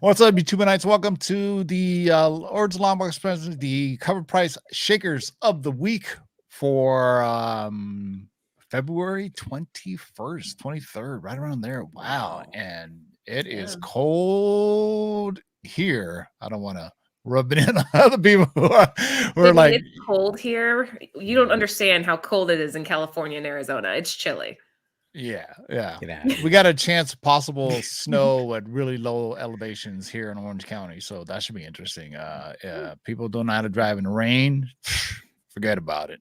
What's up, YouTubeites? Welcome to the Lord's Lombard Express, the cover price shakers of the week for February 21st, 23rd, right around there. Wow. And it is cold here. I don't want to rub it in on other people who are like, it's cold here. You don't understand how cold it is in California and Arizona. It's chilly. Yeah. We got a chance of possible snow at really low elevations here in Orange County, so that should be interesting. People don't know how to drive in the rain. Forget about it.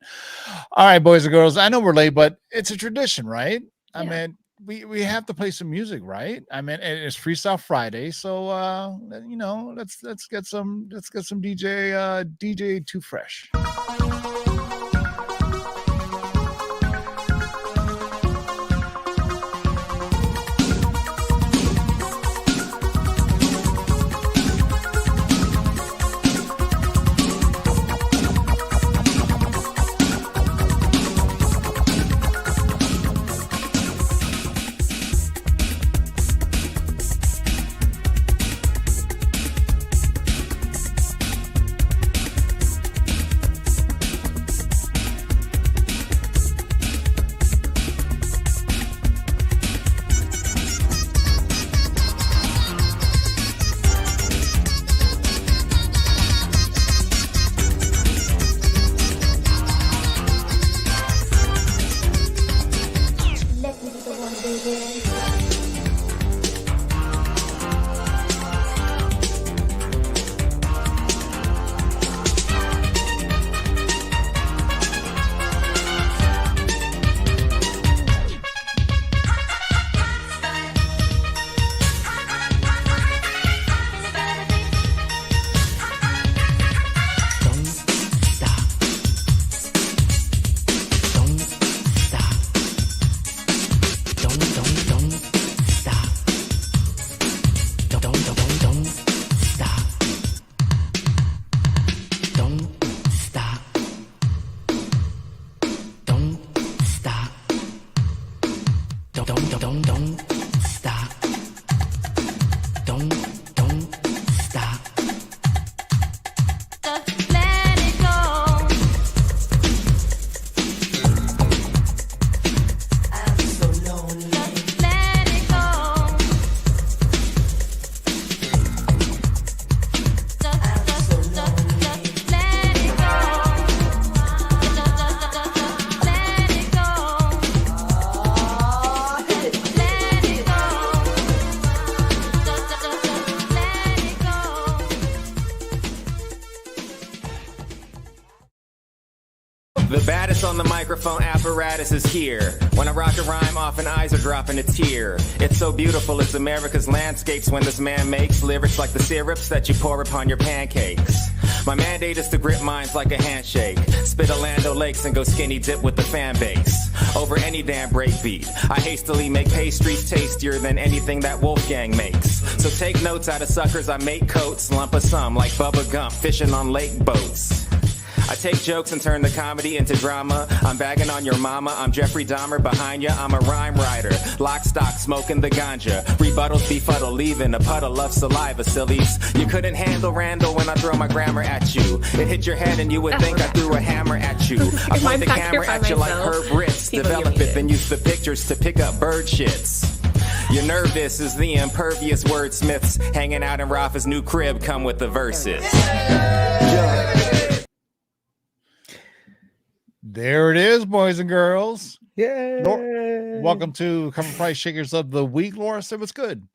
All right, boys and girls. I know we're late, but it's a tradition, right? I mean, we have to play some music, right? I mean, it's Freestyle Friday, so let's get some DJ Too Fresh. The baddest on the microphone apparatus is here. When I rock a rhyme, often eyes are dropping a tear. It's so beautiful, it's America's landscapes when this man makes lyrics like the syrups that you pour upon your pancakes. My mandate is to grip minds like a handshake. Spit Orlando Lakes and go skinny dip with the fan base. Over any damn breakbeat, I hastily make pastries tastier than anything that Wolfgang makes. So take notes out of suckers, I make coats, lump of some like Bubba Gump, fishing on lake boats. I take jokes and turn the comedy into drama. I'm bagging on your mama, I'm Jeffrey Dahmer behind ya. I'm a rhyme writer, lock stock, smoking the ganja. Rebuttals befuddle, leaving a puddle of saliva, sillies. You couldn't handle Randall when I throw my grammar at you. It hit your head and you would think I threw a hammer at you. I point the camera at you like Herb Ritz. Develop it, then use the pictures to pick up bird shits. You're nervous as the impervious wordsmiths hanging out in Rafa's new crib come with the verses. There it is, boys and girls. Yay! Welcome to Cover Price Shakers of the Week. Laura said, what's good?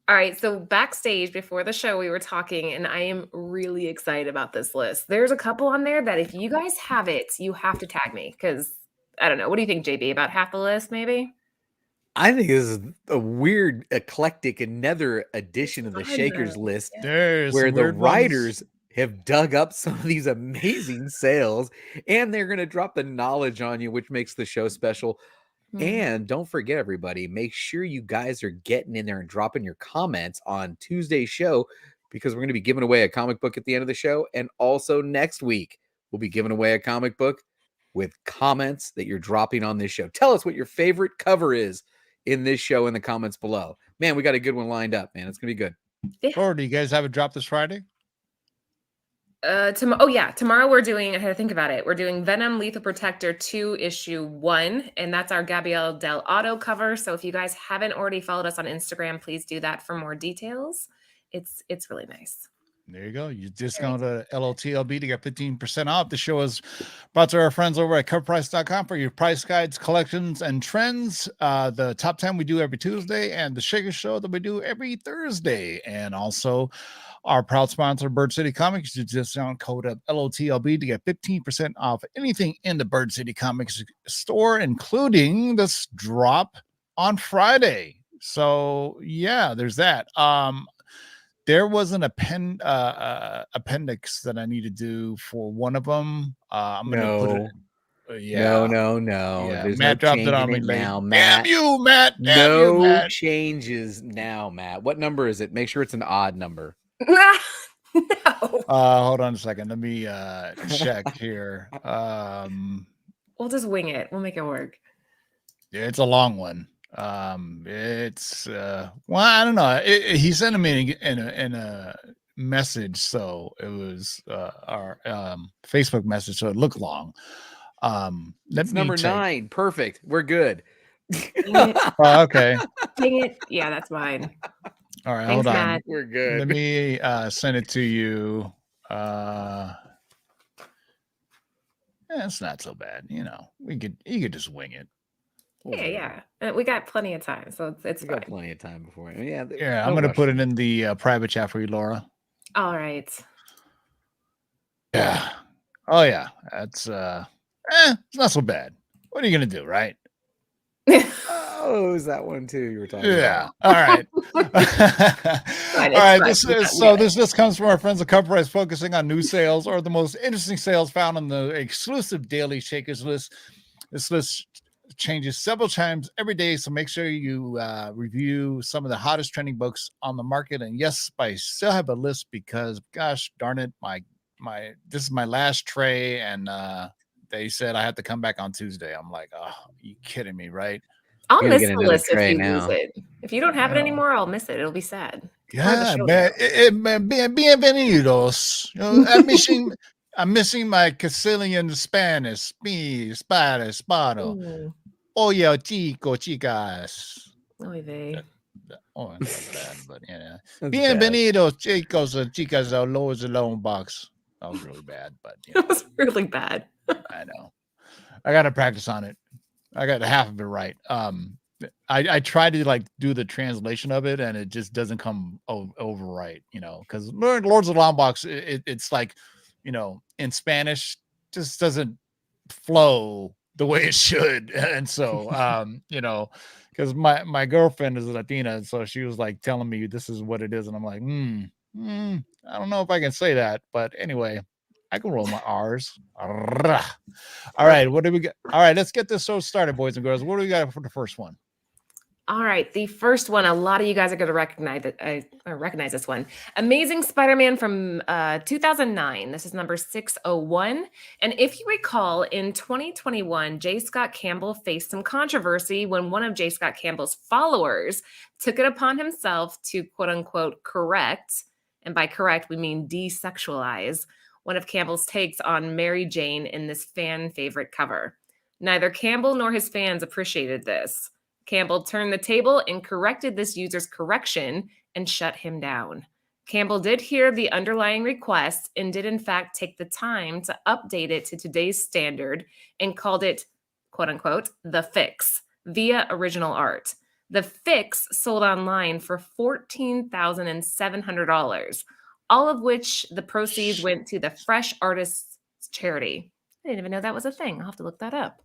All right, so backstage before the show, we were talking, and I am really excited about this list. There's a couple on there that if you guys have it, you have to tag me because, I don't know. What do you think, JB? About half the list, maybe? I think this is a weird, eclectic, another edition of the Shakers list where the writers have dug up some of these amazing sales, and they're going to drop the knowledge on you, which makes the show special. And don't forget, everybody, make sure you guys are getting in there and dropping your comments on Tuesday's show, because we're going to be giving away a comic book at the end of the show. And also next week, we'll be giving away a comic book with comments that you're dropping on this show. Tell us what your favorite cover is in this show in the comments below. Man, we got a good one lined up, man. It's going to be good. Or do you guys have a drop this Friday? Tomorrow we're doing, I had to think about it. We're doing Venom Lethal Protector 2 issue 1, and that's our Gabrielle Del Auto cover. So if you guys haven't already followed us on Instagram, please do that for more details. It's really nice. There you go. You just go to LOTLB to get 15% off. The show is brought to our friends over at CovrPrice.com for your price guides, collections, and trends. The top 10 we do every Tuesday, and the Shaker Show that we do every Thursday. And also our proud sponsor, Bird City Comics. You just discount code of LOTLB to get 15% off anything in the Bird City Comics store, including this drop on Friday. So yeah, there's that. There was an appendix that I need to do for one of them. I'm gonna put it. No. Yeah, There's Matt no dropped it on me late. now, Matt. Damn you, Matt. No changes now, Matt. What number is it? Make sure it's an odd number. No. Hold on a second. Let me check here. We'll just wing it. We'll make it work. Yeah, it's a long one. It's well, I don't know. He sent me in a message, so it was our Facebook message, so it looked long. That's number 9. Perfect. We're good. Okay. Dang it. Yeah, that's mine. All right, Thanks, hold on. Matt. We're good. Let me send it to you. It's not so bad. You know, you could just wing it. Yeah. We got plenty of time, so it's we fine. got plenty of time before. Yeah. I'm gonna put it in the private chat for you, Laura. All right. Yeah. Oh yeah. That's it's not so bad. What are you gonna do, right? Oh, is that one too you were talking about? All right. All right. This comes from our friends at CovrPrice, focusing on new sales or the most interesting sales found on the exclusive daily Shakers list. This list changes several times every day, so make sure you review some of the hottest trending books on the market. And yes, I still have a list because, gosh darn it, my this is my last tray, and they said I had to come back on Tuesday. I'm like, oh, you kidding me, right? I'll miss the list if you lose it. If you don't have it anymore, I'll miss it. It'll be sad. Yeah, bienvenidos. I'm missing my Castilian Spanish. Spano. Oye, chico, chicas. Oy vey. Oh, that's bad, but yeah. Bienvenidos, chicos and chicas, a Lowers Alone box. That was really bad, but it was really bad. I know. I got to practice on it. I got half of it right. I tried to like do the translation of it, and it just doesn't come over right, you know, because Lords of the Long Box, it's like, you know, in Spanish, just doesn't flow the way it should. And so, you know, because my girlfriend is Latina, and so she was like telling me this is what it is, and I'm like, I don't know if I can say that, but anyway, I can roll my R's. All right, what do we got? All right, let's get this show started, boys and girls. What do we got for the first one? All right, the first one, a lot of you guys are going to recognize it. I recognize this one. Amazing Spider-Man from 2009. This is number 601. And if you recall, in 2021, J. Scott Campbell faced some controversy when one of J. Scott Campbell's followers took it upon himself to quote-unquote correct, and by correct, we mean desexualize, one of Campbell's takes on Mary Jane in this fan favorite cover. Neither Campbell nor his fans appreciated this. Campbell turned the table and corrected this user's correction and shut him down. Campbell did hear the underlying request and did in fact take the time to update it to today's standard and called it, quote unquote, the fix via original art. The fix sold online for $14,700, all of which the proceeds went to the Fresh Artists Charity. I didn't even know that was a thing. I'll have to look that up.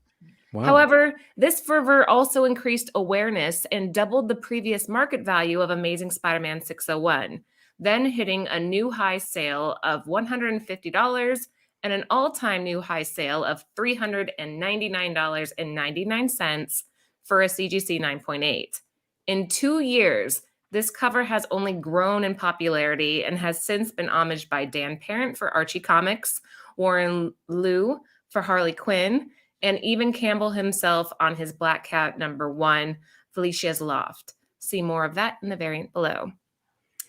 Wow. However, this fervor also increased awareness and doubled the previous market value of Amazing Spider-Man 601, then hitting a new high sale of $150 and an all-time new high sale of $399.99 for a CGC 9.8. In 2 years, this cover has only grown in popularity and has since been homaged by Dan Parent for Archie Comics, Warren Liu for Harley Quinn, and even Campbell himself on his Black Cat #1, Felicia's Loft. See more of that in the variant below.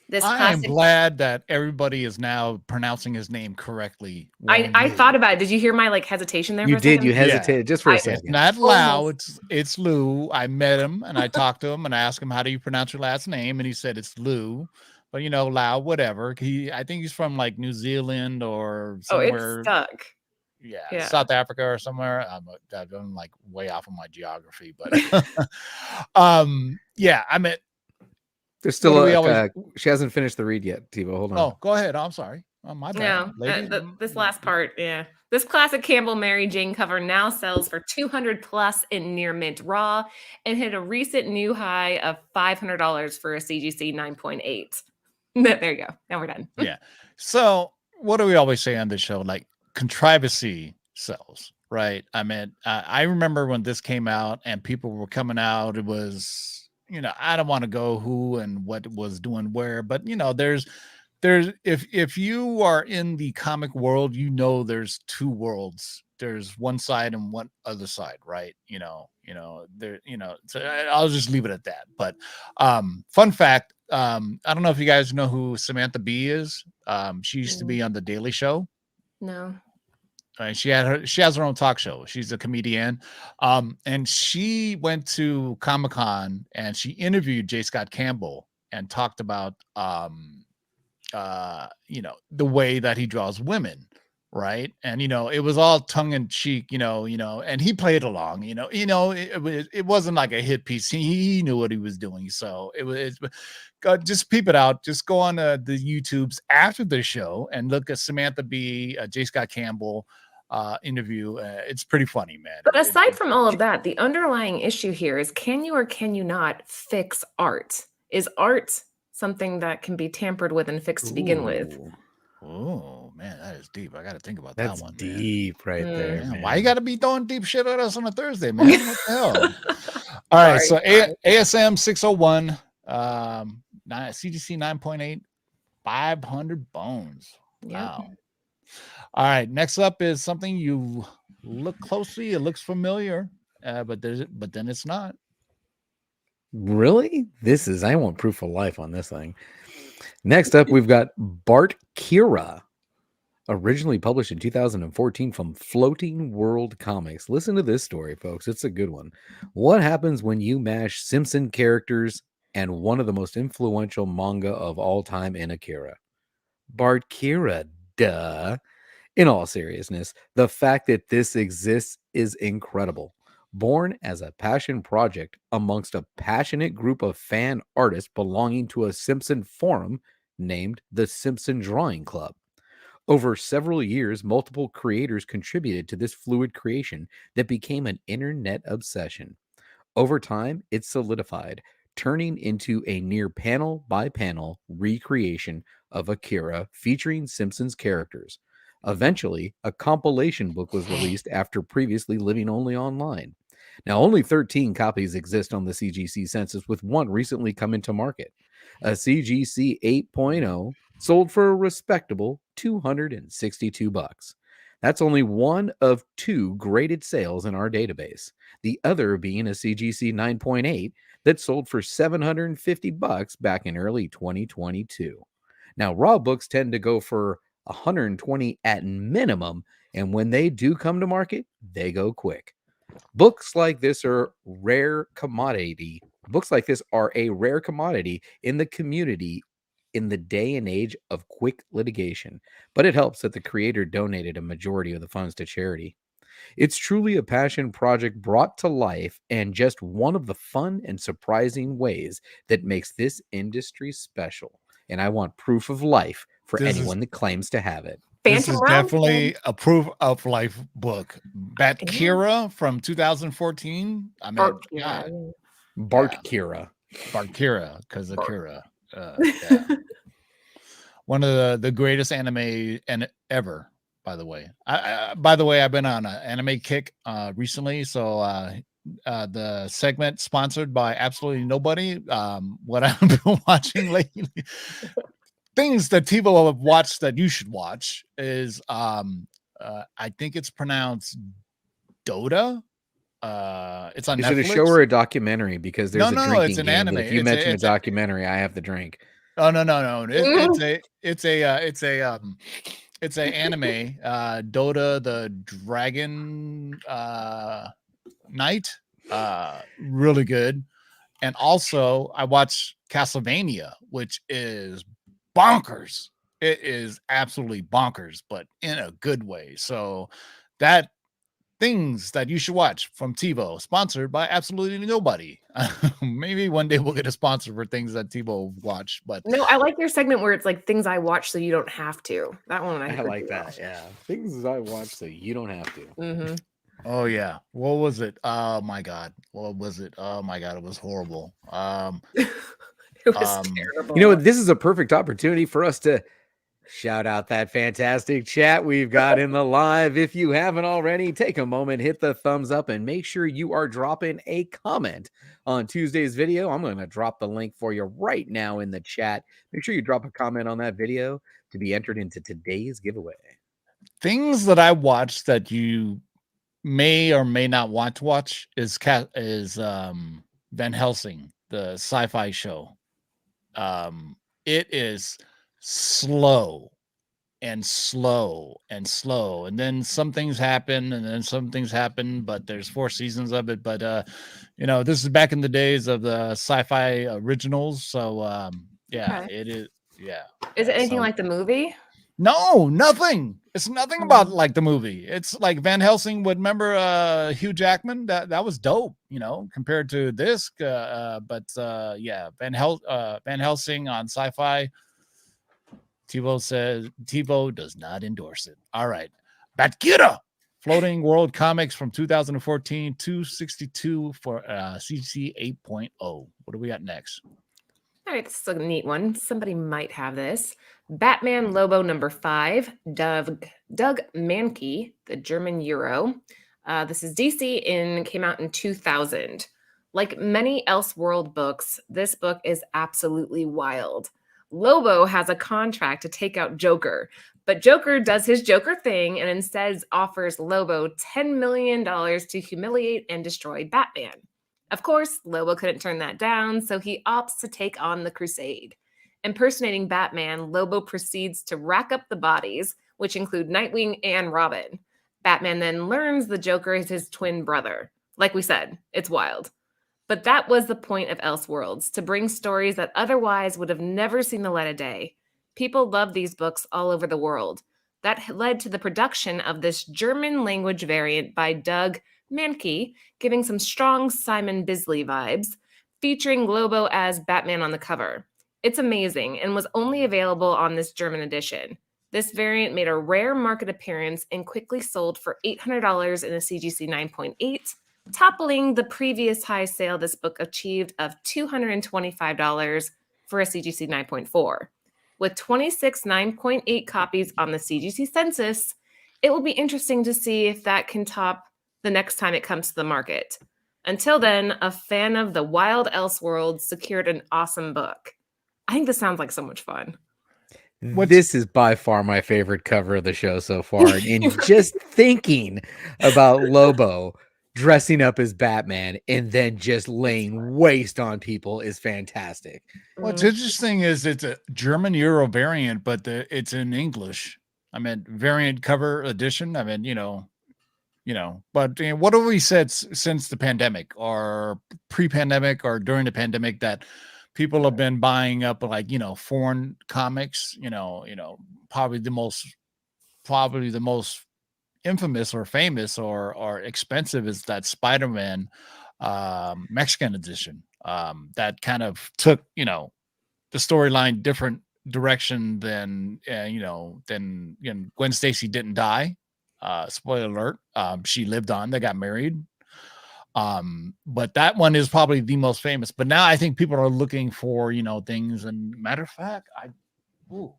This I am classic. glad that everybody is now pronouncing his name correctly. I thought about it. Did you hear my like hesitation there? You for a did. second? You hesitated just for a It's second. not Lau. It's Lou. I met him and I talked to him and I asked him, how do you pronounce your last name? And he said it's Lou. But Lau, whatever. I think he's from like New Zealand or somewhere. It's stuck. Yeah, South Africa or somewhere. I'm like way off of my geography, but yeah, I mean, there's still she hasn't finished the read yet, Tivo. Hold on. Oh, go ahead. I'm sorry. My bad. This last part, yeah. This classic Campbell Mary Jane cover now sells for $200 plus in near mint raw and hit a recent new high of $500 for a CGC 9.8. There you go. Now we're done. Yeah. So what do we always say on this show? Like, contrivancy sells, right? I mean, I remember when this came out and people were coming out, it was, I don't want to go who and what was doing where, but there's if you are in the comic world, there's two worlds. There's one side and one other side, right? So I'll just leave it at that. But fun fact, I don't know if you guys know who Samantha Bee is. She used to be on the Daily Show. No. She has her own talk show. She's a comedian. And she went to Comic-Con and she interviewed J. Scott Campbell and talked about the way that he draws women, right? And it was all tongue in cheek, and he played along, it wasn't like a hit piece. He knew what he was doing. So just peep it out. Just go on the YouTubes after the show and look at Samantha Bee, J. Scott Campbell interview. It's pretty funny, man. But aside from all of that, the underlying issue here is, can you or can you not fix art? Is art something that can be tampered with and fixed to begin with? Oh man, that is deep. I got to think about that one. Deep, man. Right there. Man, why you got to be throwing deep shit at us on a Thursday, man? What the hell? All right, so ASM 601, CGC 9.8, 500 bones. Wow. All right, next up is something you look closely. It looks familiar, but then it's not. Really? I want proof of life on this thing. Next up, we've got Bart Kira, originally published in 2014 from Floating World Comics. Listen to this story, folks. It's a good one. What happens when you mash Simpson characters and one of the most influential manga of all time in Akira? Bart Kira, duh. In all seriousness, the fact that this exists is incredible. Born as a passion project amongst a passionate group of fan artists belonging to a Simpson forum named the Simpson Drawing Club. Over several years, multiple creators contributed to this fluid creation that became an internet obsession. Over time, it solidified, turning into a near panel-by-panel recreation of Akira featuring Simpson's characters. Eventually, a compilation book was released after previously living only online. Now, only 13 copies exist on the CGC census, with one recently come into market. A CGC 8.0 sold for a respectable $262. That's only one of two graded sales in our database, the other being a CGC 9.8 that sold for $750 back in early 2022. Now, raw books tend to go for $120 at minimum, and when they do come to market, they go quick. Books like this are a rare commodity in the community in the day and age of quick litigation, but it helps that the creator donated a majority of the funds to charity. It's truly a passion project brought to life, and just one of the fun and surprising ways that makes this industry special. And I want proof of life for anyone that claims to have it. This is definitely a proof of life book. Kira from 2014. I mean, Bart Kira, because Akira. Yeah. One of the greatest anime ever. By the way, I've been on an anime kick recently. So the segment sponsored by absolutely nobody. What I've been watching lately. Things that Tivo have watched that you should watch is I think it's pronounced Dota. It's on Netflix. Is it a show or a documentary? Because there's a drinking it's an game anime. If you mention a documentary, I have the drink. Oh no. It's a anime. Dota the Dragon Knight. Really good. And also, I watched Castlevania, which is bonkers. It is absolutely bonkers, but in a good way. So that things that you should watch from TiVo, sponsored by absolutely nobody. Maybe one day we'll get a sponsor for things that TiVo watch. But no, I like your segment where it's like things I watch so you don't have to. That one I like that. Yeah, things I watch so you don't have to. Mm-hmm. Oh yeah, what was it? Oh my god, what was it? Oh my god, it was horrible. It was terrible. You know, this is a perfect opportunity for us to shout out that fantastic chat we've got in the live. If you haven't already, take a moment, hit the thumbs up, and make sure you are dropping a comment on Tuesday's video. I'm going to drop the link for you right now in the chat. Make sure you drop a comment on that video to be entered into today's giveaway. Things that I watched that you may or may not want to watch is Van Helsing, the sci-fi show. It is slow, and then some things happen, but there's 4 seasons of it. But this is back in the days of the sci-fi originals, so yeah, Okay. it is. Yeah. Is it anything like the movie? No, nothing. It's nothing about like the movie. It's like Van Helsing would remember Hugh Jackman. That was dope, compared to this. But yeah, Van Helsing on Sci-Fi. TiVo says TiVo does not endorse it. All right. Batkira, Floating World Comics from 2014, 262 for CC 8.0. What do we got next? All right, this is a neat one. Somebody might have this. Batman Lobo number 5, Doug Mankey, the German Euro. This is DC and came out in 2000. Like many Elseworld books, this book is absolutely wild. Lobo has a contract to take out Joker, but Joker does his Joker thing and instead offers Lobo $10 million to humiliate and destroy Batman. Of course, Lobo couldn't turn that down, so he opts to take on the crusade. Impersonating Batman, Lobo proceeds to rack up the bodies, which include Nightwing and Robin. Batman then learns the Joker is his twin brother. Like we said, it's wild. But that was the point of Elseworlds, to bring stories that otherwise would have never seen the light of day. People love these books all over the world. That led to the production of this German language variant by Doug Mankey, giving some strong Simon Bisley vibes, featuring Lobo as Batman on the cover. It's amazing and was only available on this German edition. This variant made a rare market appearance and quickly sold for $800 in a CGC 9.8, toppling the previous high sale this book achieved of $225 for a CGC 9.4. With 26 9.8 copies on the CGC census, it will be interesting to see if that can top the next time it comes to the market. Until then, a fan of the Wild Elseworlds secured an awesome book. I think this sounds like so much fun. This is by far my favorite cover of the show so far. And just thinking about Lobo dressing up as Batman and then just laying waste on people is fantastic. What's interesting is it's a German Euro variant, but it's in English. I mean, variant cover edition. I mean, but what have we said since the pandemic or pre-pandemic or during the pandemic that people have been buying up foreign comics, probably the most infamous or famous or expensive is that Spider-Man Mexican edition that kind of took, the storyline different direction than Gwen Stacy didn't die. Spoiler alert. She lived on. They got married. But that one is probably the most famous. But now I think people are looking for, things. And matter of fact, well,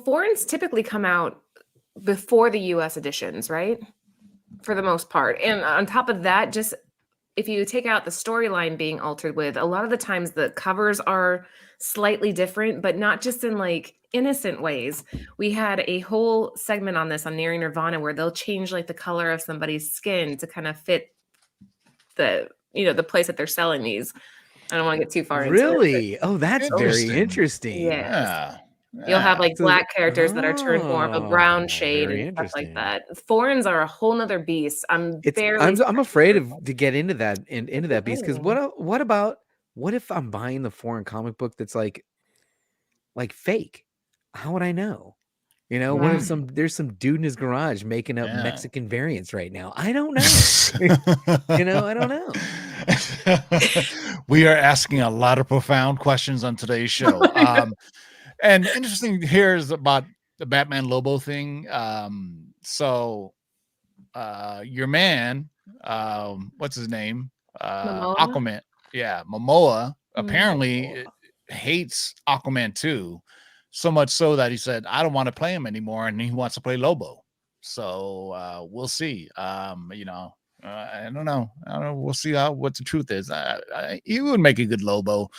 foreigns typically come out before the US editions, right? For the most part. And on top of that, just if you take out the storyline being altered with, a lot of the times the covers are slightly different, but not just in innocent ways. We had a whole segment on this on Nearing Nirvana where they'll change the color of somebody's skin to kind of fit the place that they're selling these. I don't want to get too far into it. Really? Oh, that's very interesting. Yeah. You'll have like black characters that are turned more of a brown shade and stuff like that. Foreigns are a whole nother beast. I'm afraid to get into that beast, because what if I'm buying the foreign comic book that's like fake? How would I know? What if there's some dude in his garage making up Mexican variants right now? I don't know. I don't know. We are asking a lot of profound questions on today's show. And interesting here is about the Batman Lobo thing. So your man, what's his name? Aquaman. Yeah, Momoa apparently hates Aquaman 2, so much so that he said, I don't want to play him anymore, and he wants to play Lobo. So we'll see. I don't know. We'll see what the truth is. He would make a good Lobo.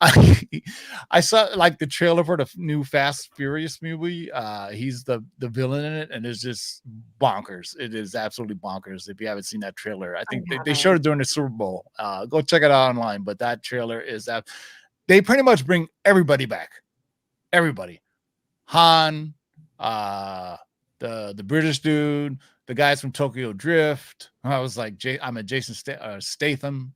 I saw like the trailer for the new Fast Furious movie. He's the villain in it, and it's just bonkers. It is absolutely bonkers. If you haven't seen that trailer, I think they showed it during the Super Bowl. Go check it out online. But that trailer is that they pretty much bring everybody back. Everybody, Han, the British dude, the guys from Tokyo Drift. I was like, I'm a Jason Statham,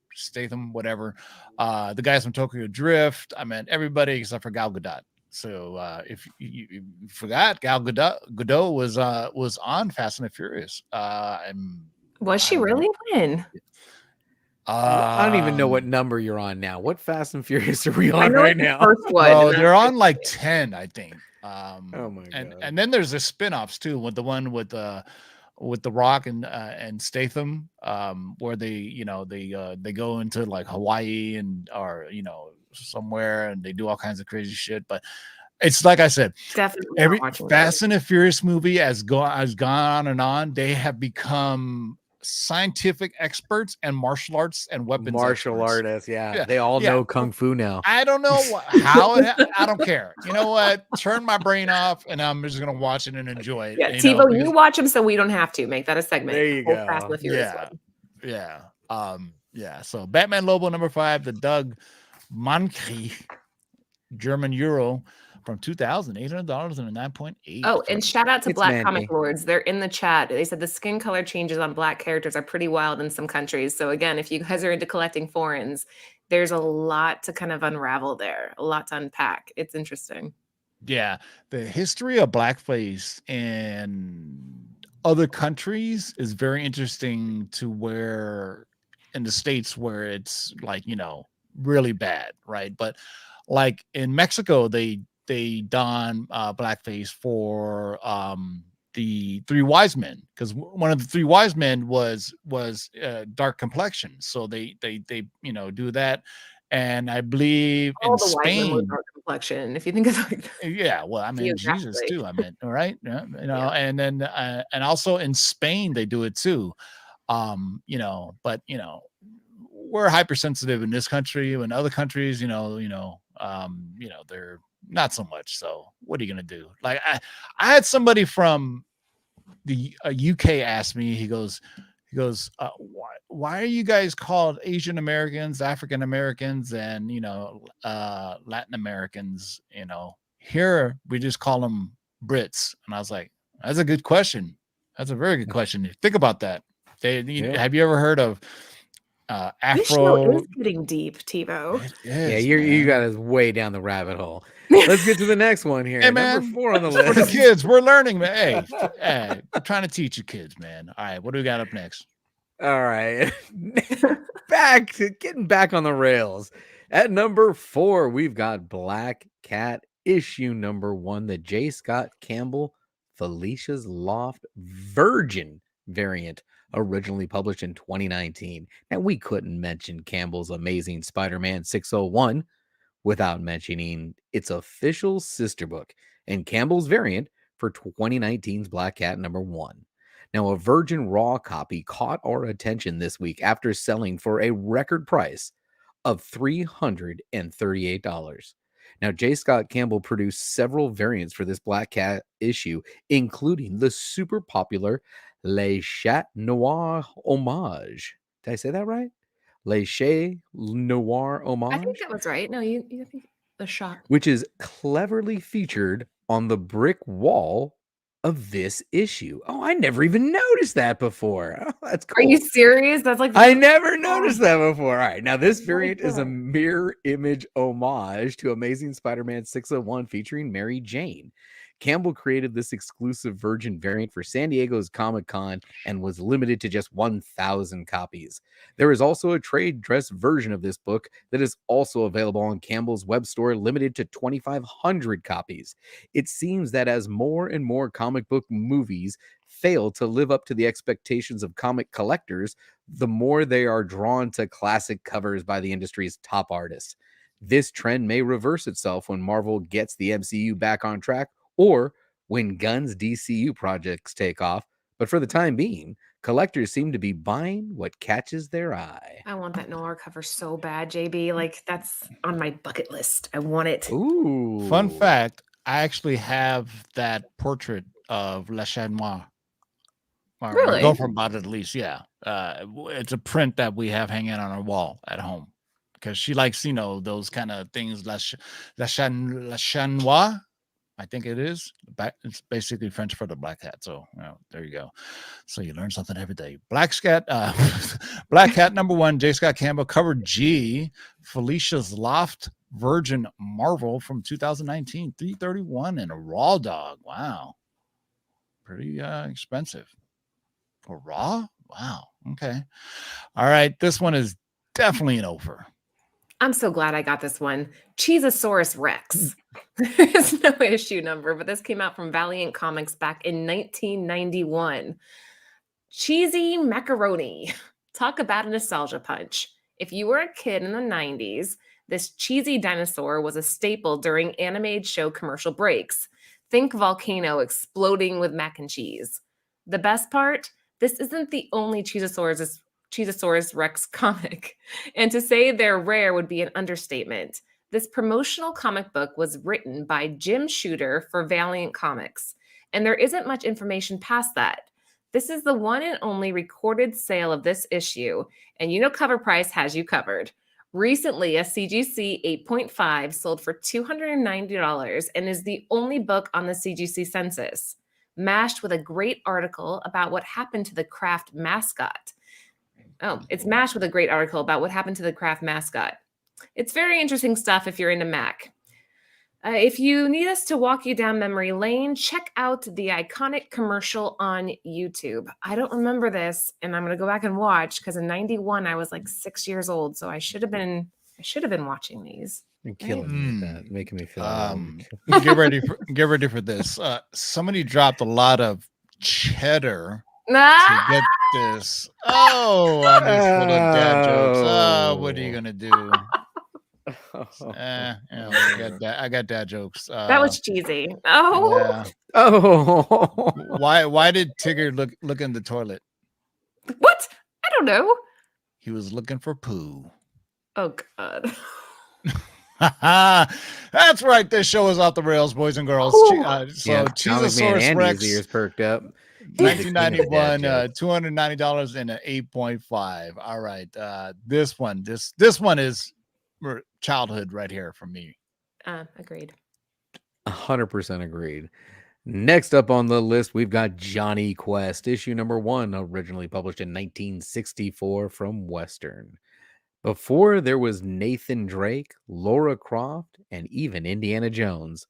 whatever. The guys from Tokyo Drift. I meant everybody except for Gal Gadot. So if you forgot, Gal Gadot was on Fast and the Furious. Was she really? When? I don't even know what number you're on now. What Fast and Furious are we on right now? Oh, they're on like 10, I think. Oh my god! And then there's the spin-offs too, with the one with the Rock and Statham, where they go into like Hawaii or somewhere, and they do all kinds of crazy shit. But it's like I said, definitely every Fast and the Furious movie has gone on and on. They have become scientific experts and martial arts and weapons artists. Yeah. They all know kung fu now. I don't know how I don't care. You know what? Turn my brain off, and I'm just gonna watch it and enjoy it. Yeah, TiVo, you watch them so we don't have to. Make that a segment. There you go. Fast and the Furious one. So Batman Lobo number 5, the Doug Mankrieg German Euro from $2,800 and a 9.8. Oh, and shout out to Black Comic Lords. They're in the chat. They said the skin color changes on black characters are pretty wild in some countries. So again, if you guys are into collecting foreigns, there's a lot to kind of unravel there, a lot to unpack. It's interesting. Yeah, the history of blackface in other countries is very interesting, to where in the States where it's like, really bad, right? But like in Mexico, they don blackface for the Three Wise Men, because one of the Three Wise Men was dark complexion, so they do that. And I believe all in the Spain, Wise Men were dark complexion, if you think of it. Yeah, well, I mean, Jesus too. I mean, all right, and then and also in Spain they do it too. But we're hypersensitive in this country. In other countries, they're not so much. So what are you gonna do? Like I had somebody from the UK ask me. He goes, why are you guys called Asian Americans, African Americans, and Latin Americans? Here we just call them Brits. And I was like, that's a good question. That's a very good question. Think about that. Have you ever heard of Afro? This show is getting deep, TiVo. You got us way down the rabbit hole. Let's get to the next one here. Hey, man, number 4 on the list. For the kids, we're learning, man. Hey, we're trying to teach you kids, man. All right, what do we got up next? All right, getting back on the rails. At number 4, we've got Black Cat issue number 1, the J. Scott Campbell Felicia's Loft Virgin variant, originally published in 2019. Now, we couldn't mention Campbell's Amazing Spider-Man 601 without mentioning its official sister book and Campbell's variant for 2019's Black Cat number 1. Now, a Virgin Raw copy caught our attention this week after selling for a record price of $338. Now, J. Scott Campbell produced several variants for this Black Cat issue, including the super popular Le Chat Noir Homage. Did I say that right? Le Chat Noir Homage. I think that was right. No, you think the shop. Which is cleverly featured on the brick wall of this issue. Oh, I never even noticed that before. Oh, that's cool. Are you serious? That's like I never noticed that before. All right, now this variant is a mirror image homage to Amazing Spider-Man 601 featuring Mary Jane. Campbell created this exclusive Virgin variant for San Diego's Comic-Con and was limited to just 1,000 copies. There is also a trade dress version of this book that is also available on Campbell's web store, limited to 2,500 copies. It seems that as more and more comic book movies fail to live up to the expectations of comic collectors, the more they are drawn to classic covers by the industry's top artists. This trend may reverse itself when Marvel gets the MCU back on track, or when Gunn's DCU projects take off. But for the time being, collectors seem to be buying what catches their eye. I want that noir cover so bad, JB. Like, that's on my bucket list. I want it. Ooh. Fun fact, I actually have that portrait of Le Chat Noir. Really? Go from about it at least, yeah. It's a print that we have hanging on our wall at home because she likes, those kind of things. Le Chat Noir, I think it is. It's basically French for the black cat. So there you go. So you learn something every day. Black Cat #1, J. Scott Campbell, cover G, Felicia's Loft Virgin Marvel from 2019, $331 in a raw dog. Wow, pretty expensive. A raw? Wow. Okay. All right. This one is definitely an over. I'm so glad I got this one. Cheezosaurus Rex. There's no issue number, but this came out from Valiant Comics back in 1991. Cheesy macaroni. Talk about a nostalgia punch. If you were a kid in the 90s, this cheesy dinosaur was a staple during animated show commercial breaks. Think volcano exploding with mac and cheese. The best part? This isn't the only Cheezosaurus Rex comic, and to say they're rare would be an understatement. This promotional comic book was written by Jim Shooter for Valiant Comics, and there isn't much information past that. This is the one and only recorded sale of this issue, and CovrPrice has you covered. Recently, a CGC 8.5 sold for $290 and is the only book on the CGC census, mashed with a great article about what happened to the Kraft mascot. Oh, it's mashed with a great article about what happened to the Kraft mascot. It's very interesting stuff if you're into Mac. If you need us to walk you down memory lane, check out the iconic commercial on YouTube. I don't remember this, and I'm going to go back and watch because in 91 I was like 6 years old, so I should have been watching these. You're killing me with that, making me feel. Get ready for this. Somebody dropped a lot of cheddar to get this. Oh, I'm just full of dad jokes. Oh, what are you gonna do? I got dad jokes. That was cheesy. Oh, yeah. Oh, Why did Tigger look in the toilet? What? I don't know. He was looking for poo. Oh God. That's right. This show is off the rails, boys and girls. Cheezosaurus Rex ears perked up. 1991, $290 and an 8.5. All right. This one is childhood right here for me. Agreed. 100% agreed. Next up on the list, we've got Johnny Quest, issue #1, originally published in 1964 from Western. Before there was Nathan Drake, Laura Croft, and even Indiana Jones,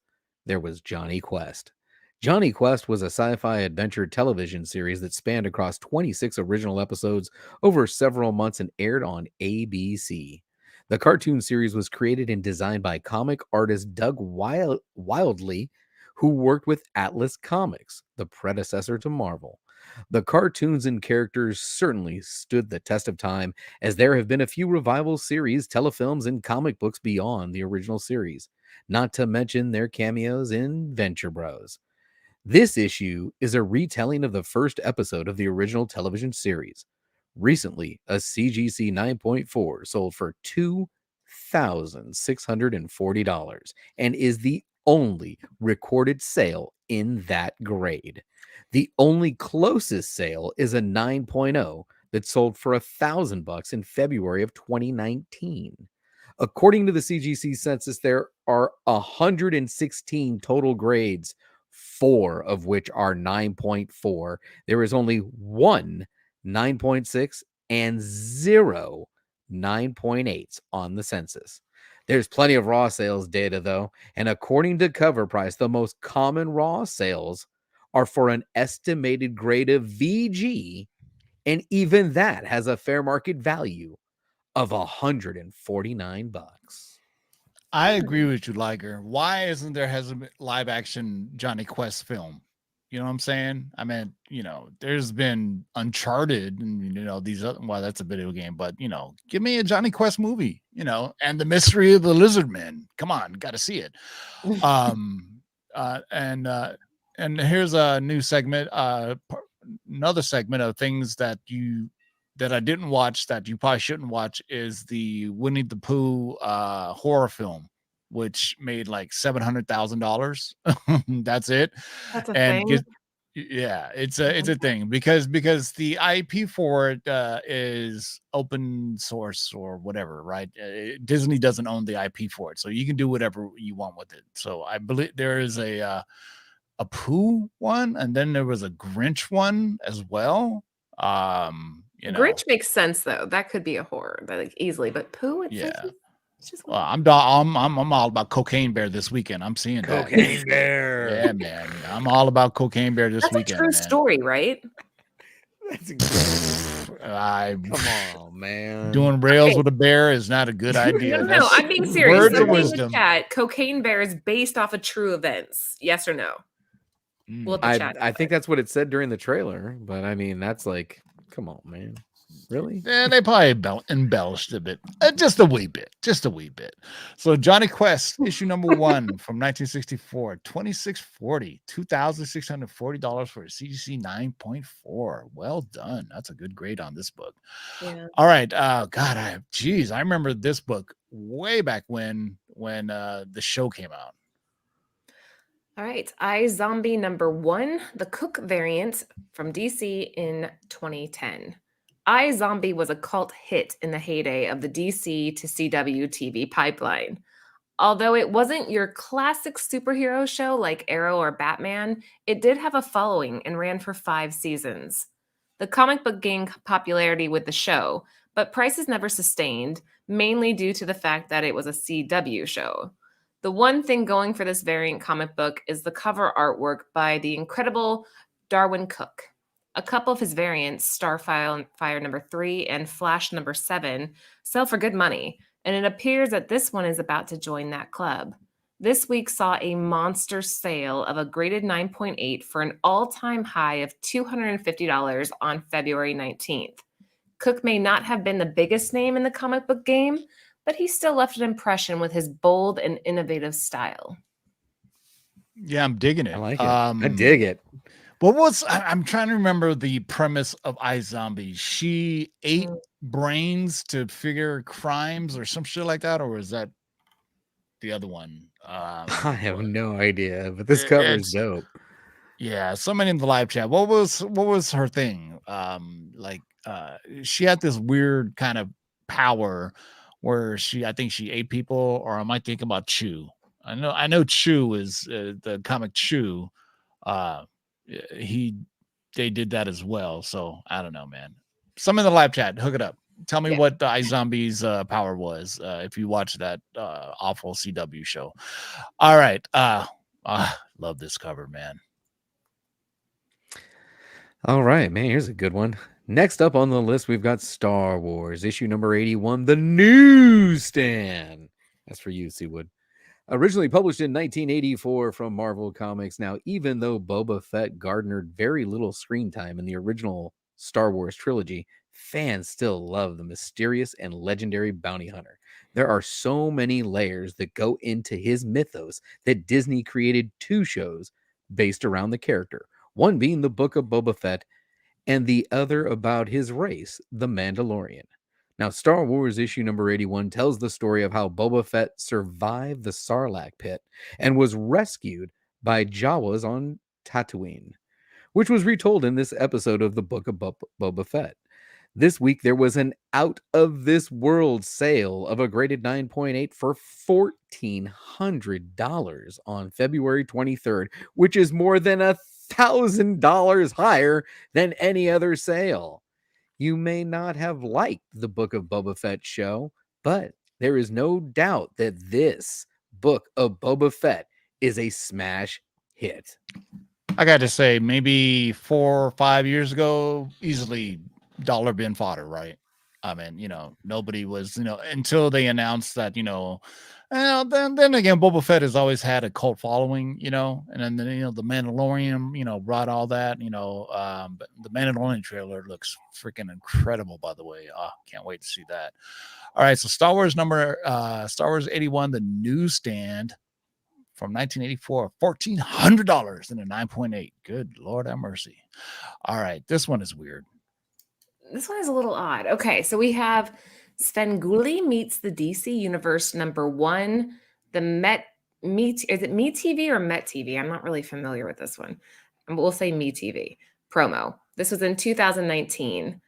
there was Johnny Quest. Johnny Quest was a sci-fi adventure television series that spanned across 26 original episodes over several months and aired on ABC. The cartoon series was created and designed by comic artist Doug Wildley, who worked with Atlas Comics, the predecessor to Marvel. The cartoons and characters certainly stood the test of time, as there have been a few revival series, telefilms, and comic books beyond the original series, not to mention their cameos in Venture Bros. This issue is a retelling of the first episode of the original television series. Recently, a CGC 9.4 sold for $2,640 and is the only recorded sale in that grade. The only closest sale is a 9.0 that sold for $1,000 in February of 2019. According to the CGC census, there are 116 total grades, 4 of which are 9.4. There is only 1 9.6 and 0 9.8s on the census. There's plenty of raw sales data, though, and according to CovrPrice, the most common raw sales are for an estimated grade of VG, and even that has a fair market value of $149. I agree with you, Liger. Why isn't there has a live action Johnny Quest film? You know what I'm saying? I mean, there's been Uncharted and these other, well, that's a video game, but give me a Johnny Quest movie, and the mystery of the lizard men. Come on, gotta see it. And here's a new segment, another segment of things that I didn't watch that you probably shouldn't watch is the Winnie the Pooh horror film, which made like $700,000. That's it. That's a And thing. it's a thing because the IP for it is open source or whatever, right? Disney doesn't own the IP for it, so you can do whatever you want with it. So I believe there is a Pooh one, and then there was a Grinch one as well. Grinch makes sense though. That could be a horror, like easily. But Pooh, it's just well, I'm all about Cocaine Bear this weekend. I'm seeing Cocaine Bear. Yeah, man. I'm all about Cocaine Bear this weekend. That's a true story, right? That's incredible. Come on, man. Doing rails with a bear is not a good idea. No, I'm being serious. Somebody in the chat, Cocaine Bear is based off of true events. Yes or no? We'll have to chat. I think that's what it said during the trailer, but I mean, that's like, come on, man. Really? Yeah, they probably embellished a bit. Just a wee bit. So Johnny Quest, issue number 1 from 1964, $2,640, $2,640 for a CGC 9.4. Well done. That's a good grade on this book. Yeah. All right. God, I remember this book way back when the show came out. All right. iZombie number 1, the Cook variant from DC in 2010. iZombie was a cult hit in the heyday of the DC to CW TV pipeline. Although it wasn't your classic superhero show like Arrow or Batman, it did have a following and ran for 5 seasons. The comic book gained popularity with the show, but prices never sustained, mainly due to the fact that it was a CW show. The one thing going for this variant comic book is the cover artwork by the incredible Darwin Cook. A couple of his variants, Starfire number 3 and Flash number 7, sell for good money, and it appears that this one is about to join that club. This week saw a monster sale of a graded 9.8 for an all-time high of $250 on February 19th. Cook may not have been the biggest name in the comic book game, but he still left an impression with his bold and innovative style. Yeah, I'm digging it. I like it. I dig it. I'm trying to remember the premise of iZombie. She ate brains to figure crimes or some shit like that, or is that the other one? I have no idea, but this cover is dope. Yeah, somebody in the live chat. What was her thing? She had this weird kind of power where I think she ate people, or am I thinking about Chew? I know Chew is the comic Chew. They did that as well. So I don't know, man. Some in the live chat, hook it up. Tell me what iZombie's power was if you watch that awful CW show. All right. Love this cover, man. All right, man. Here's a good one. Next up on the list, we've got Star Wars, issue number 81, The Newsstand. That's for you, Seawood. Originally published in 1984 from Marvel Comics. Now, even though Boba Fett garnered very little screen time in the original Star Wars trilogy, fans still love the mysterious and legendary bounty hunter. There are so many layers that go into his mythos that Disney created 2 shows based around the character, one being the Book of Boba Fett and the other about his race, the Mandalorian. Now, Star Wars issue number 81 tells the story of how Boba Fett survived the Sarlacc pit and was rescued by Jawas on Tatooine, which was retold in this episode of the Book of Boba Fett. This week, there was an out-of-this-world sale of a graded 9.8 for $1,400 on February 23rd, which is more than $1,000 higher than any other sale. You may not have liked the Book of Boba Fett show, but there is no doubt that this Book of Boba Fett is a smash hit. I got to say, maybe 4 or 5 years ago, easily dollar bin fodder, right? I mean, nobody was, until they announced that, then again, Boba Fett has always had a cult following, and then, the Mandalorian, brought all that, but the Mandalorian trailer looks freaking incredible, by the way. Can't wait to see that. All right. So Star Wars 81, the newsstand from 1984, $1,400 and a 9.8. Good Lord have mercy. All right. This one is weird. This one is a little odd. Okay, so we have Svengoolie meets the DC Universe #1. The is it MeTV or Met TV? I'm not really familiar with this one. We'll say MeTV promo. This was in 2019.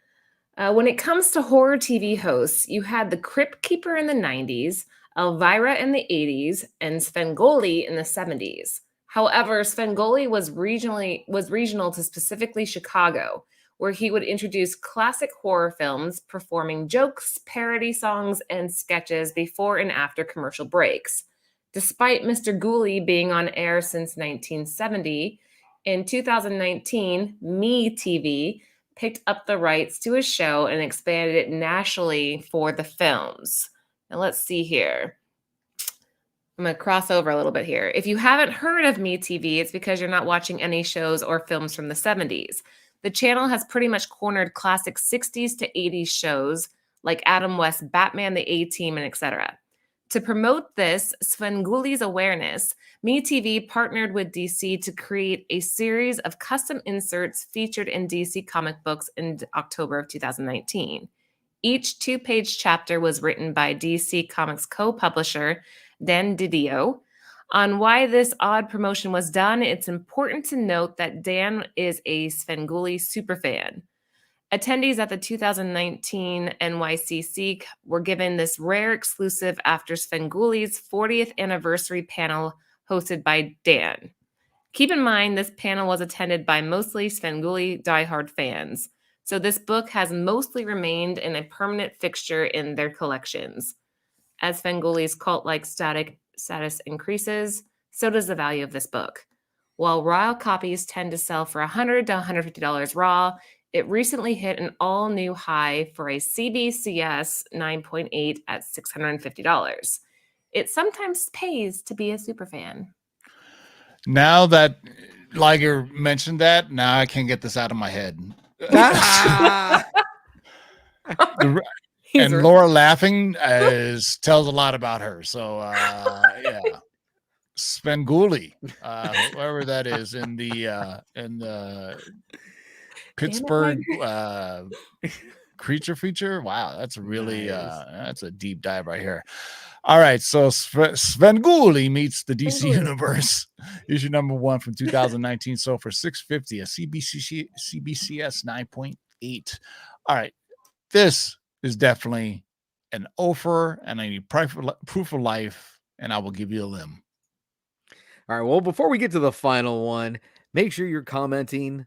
When it comes to horror TV hosts, you had the Crypt Keeper in the 90s, Elvira in the 80s, and Svengoolie in the 70s. However, Svengoolie was regional to specifically Chicago, where he would introduce classic horror films, performing jokes, parody songs, and sketches before and after commercial breaks. Despite Mr. Ghoulie being on air since 1970, in 2019, MeTV picked up the rights to his show and expanded it nationally for the films. Now let's see here. I'm going to cross over a little bit here. If you haven't heard of MeTV, it's because you're not watching any shows or films from the 70s. The channel has pretty much cornered classic 60s to 80s shows like Adam West's Batman, the A-Team, and etc. To promote this, Svengoolie's awareness, MeTV partnered with DC to create a series of custom inserts featured in DC comic books in October of 2019. Each 2-page chapter was written by DC Comics co-publisher Dan Didio. On why this odd promotion was done, it's important to note that Dan is a Svengoolie superfan. Attendees at the 2019 NYCC were given this rare exclusive after Svengoolie's 40th anniversary panel hosted by Dan. Keep in mind, this panel was attended by mostly Svengoolie diehard fans, so this book has mostly remained in a permanent fixture in their collections. As Svengoolie's cult-like status increases, so does the value of this book. While raw copies tend to sell for $100 to $150 raw, it recently hit an all-new high for a CBCS 9.8 at $650. It sometimes pays to be a superfan. Now that Liger mentioned that, now I can't get this out of my head. And Laura laughing tells a lot about her. So, yeah. Svengoolie, whoever that is in the Pittsburgh creature feature. Wow, that's really that's a deep dive right here. All right, so Svengoolie meets the DC Universe, issue #1 from 2019. So for $650, a CBCS 9.8. All right, this is definitely an offer and a proof of life, and I will give you a limb. All right, well, before we get to the final one, make sure you're commenting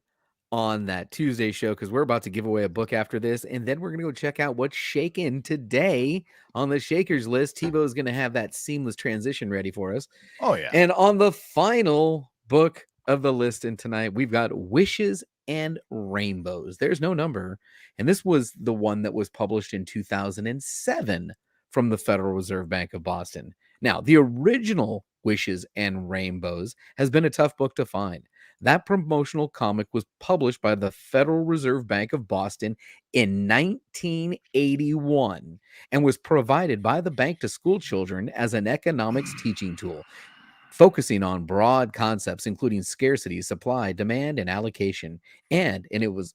on that Tuesday show, because we're about to give away a book after this, and then we're going to go check out what's shaken today on the Shakers list. Tebow is going to have that seamless transition ready for us. Oh, yeah. And on the final book of the list in tonight, we've got Wishes and Rainbows. There's no number, and this was the one that was published in 2007 from the Federal Reserve Bank of Boston. Now, the original Wishes and Rainbows has been a tough book to find. That promotional comic was published by the Federal Reserve Bank of Boston in 1981 and was provided by the bank to school children as an economics teaching tool, focusing on broad concepts including scarcity, supply, demand, and allocation. And it was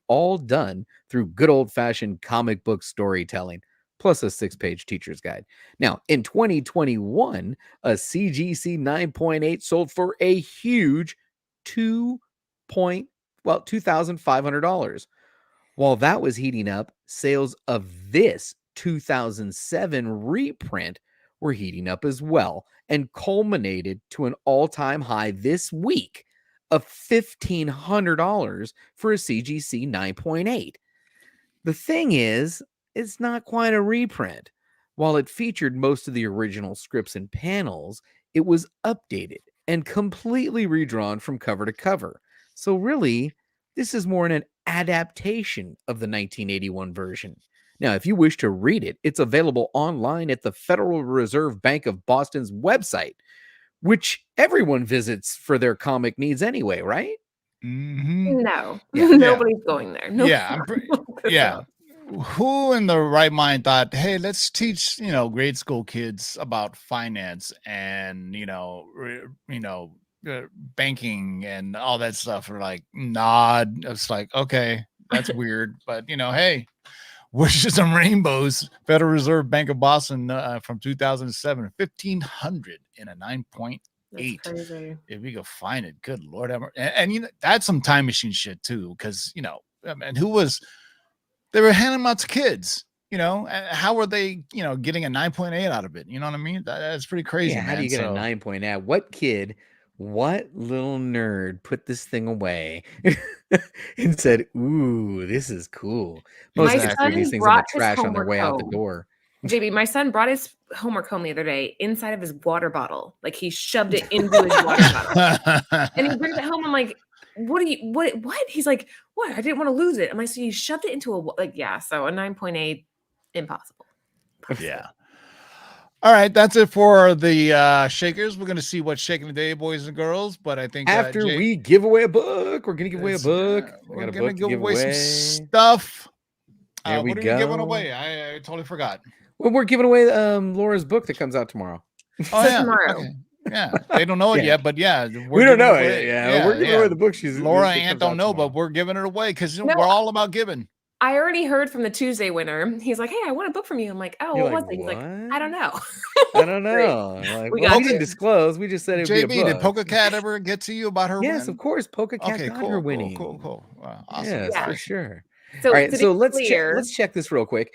all done through good old-fashioned comic book storytelling, plus a 6-page teacher's guide. Now, in 2021, a CGC 9.8 sold for a huge $2,500, While that was heating up, sales of this 2007 reprint were heating up as well and culminated to an all-time high this week of $1,500 for a CGC 9.8. The thing is, it's not quite a reprint. While it featured most of the original scripts and panels, it was updated and completely redrawn from cover to cover. So really, this is more an adaptation of the 1981 version. Now, if you wish to read it, it's available online at the Federal Reserve Bank of Boston's website, which everyone visits for their comic needs anyway, right? Mm-hmm. No, nobody's going there. No, yeah. Who in the right mind thought, hey, let's teach grade school kids about finance and banking and all that stuff? Or like nod. It's like, okay, that's weird, but hey, wishes and rainbows. Federal Reserve Bank of Boston from 2007, 1,500 in a 9.8. That's crazy. If we could find it, good Lord. And that's some time machine shit too, because and who was they were handing them out to kids, how were they, getting a 9.8 out of it? You know what I mean? That's pretty crazy. Yeah, how do you get a 9.8? What kid, what little nerd put this thing away and said, ooh, this is cool? Most kids threw these things in the trash on their way out the door. JB, my son brought his homework home the other day inside of his water bottle. Like he shoved it into his water bottle. And he brings it home. I'm like, what? He's like, what? I didn't want to lose it. I'm like, so you shoved it into so a 9.8, impossible. Yeah. All right, that's it for the shakers. We're going to see what's shaking today, boys and girls. But I think after we give away a book, we're going to give away a book. We're going to give away some stuff. There we what go. Are we giving away? I totally forgot. Well, we're giving away Laura's book that comes out tomorrow. Oh, yeah. Tomorrow. Okay. Yeah, they don't know it yet, but we don't know it. Yeah, we're giving away the book. Laura and Ant don't know, but we're giving it away because we're all about giving. I already heard from the Tuesday winner. He's like, "Hey, I want a book from you." I'm like, "Oh, what was it?" He's like, "I don't know." I don't know. Like, we didn't disclose. We just said it would be a book. Did Polka Cat ever get to you about her? Yes, of course. Polka Cat got her winning. Cool. Wow, awesome. Yes, for sure. So, all right, so let's check this real quick.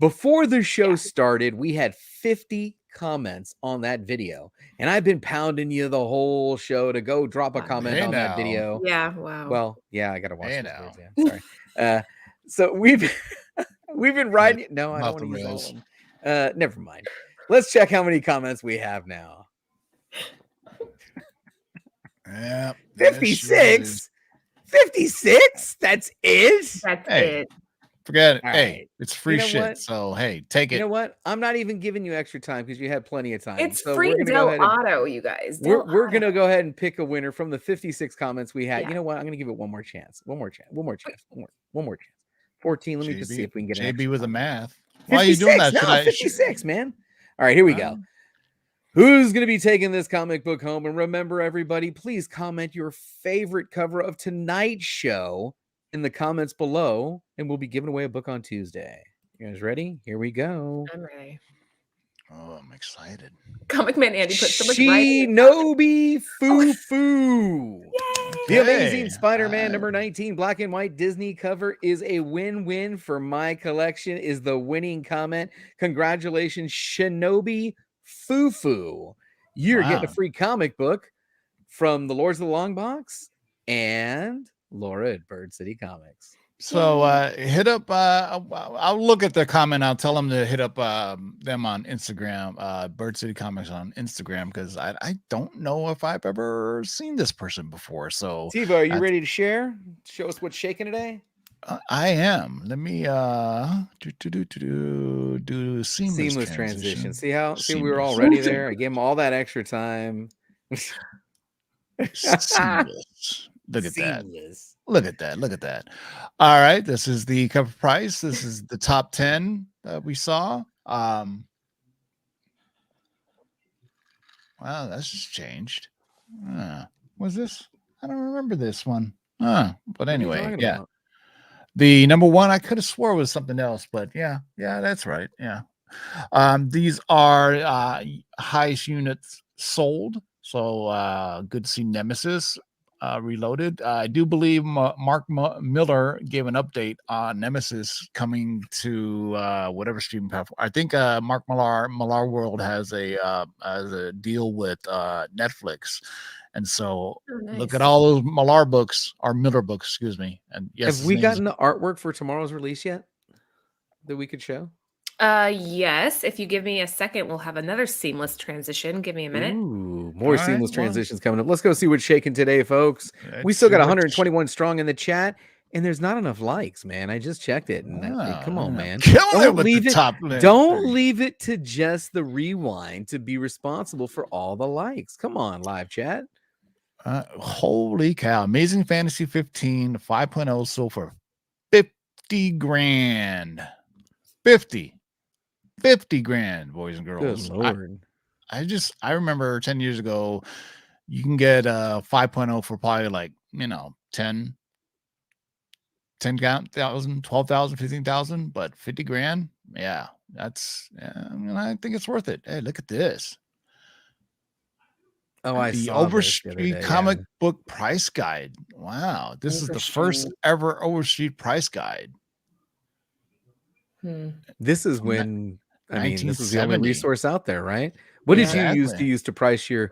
Before the show started, we had 50 comments on that video, and I've been pounding you the whole show to go drop a comment on that video. Yeah, wow. Well, yeah, I gotta watch this video. Yeah, sorry. So we've been riding. No, I don't want to use all of them. Never mind. Let's check how many comments we have now. Yeah, 56. 56. That's it. That's it. Forget it. Hey, it's free shit. What? So hey, take it. You know what? I'm not even giving you extra time because you had plenty of time. It's free Del Auto, you guys. We're gonna go ahead and pick a winner from the 56 comments we had. Yeah. You know what? I'm gonna give it one more chance. One more chance. 14. Let me just see if we can get an JB with the math. 56, why are you doing that? No, 56, man. All right, here we go. Who's going to be taking this comic book home? And remember, everybody, please comment your favorite cover of tonight's show in the comments below, and we'll be giving away a book on Tuesday. You guys ready? Here we go. I'm ready. Oh, I'm excited. Comic Man Andy put so much Shinobi Fufu. The Amazing Spider-Man number 19 black and white Disney cover is a win-win for my collection is the winning comment. Congratulations, Shinobi Fufu. You're getting a free comic book from the Lords of the Long Box and Laura at Bird City Comics. So hit up I'll look at the comment. I'll tell them to hit up them on Instagram, Bird City Comics on Instagram, because I don't know if I've ever seen this person before. So Tivo, are you ready to share? Show us what's shaking today? I am. Let me do seamless transition. See we were all ready there. I gave them all that extra time. Seamless. Look at that. Look at that. All right. This is the cover price. This is the top 10 that we saw. Wow, that's just changed. Was this? I don't remember this one. But anyway, yeah. About? The number one, I could have swore was something else, but yeah, that's right. Yeah. These are highest units sold. So good to see Nemesis Reloaded. I do believe Mark Miller gave an update on Nemesis coming to whatever streaming platform. I think Mark Millar World has a deal with Netflix, and so look at all those Millar books or Miller books, excuse me. And yes, have we gotten the artwork for tomorrow's release yet that we could show? Yes. If you give me a second, we'll have another seamless transition. Give me a minute. Ooh, more seamless transitions coming up. Let's go see what's shaking today, folks. We still got 121 strong in the chat, and there's not enough likes, man. I just checked it. And come on, man. Don't leave it to just the rewind to be responsible for all the likes. Come on, live chat. Holy cow. Amazing Fantasy 15 5.0 sold for 50 grand. 50 grand, boys and girls. Good Lord. I remember 10 years ago, you can get 5.0 for probably like, 10,000, 12,000, 15,000, but 50 grand. Yeah, that's, I think it's worth it. Hey, look at this. Oh, I the saw Overstreet comic book price guide. Wow. This is the first ever Overstreet price guide. This is when, this is the only resource out there, right? What did you use to price your,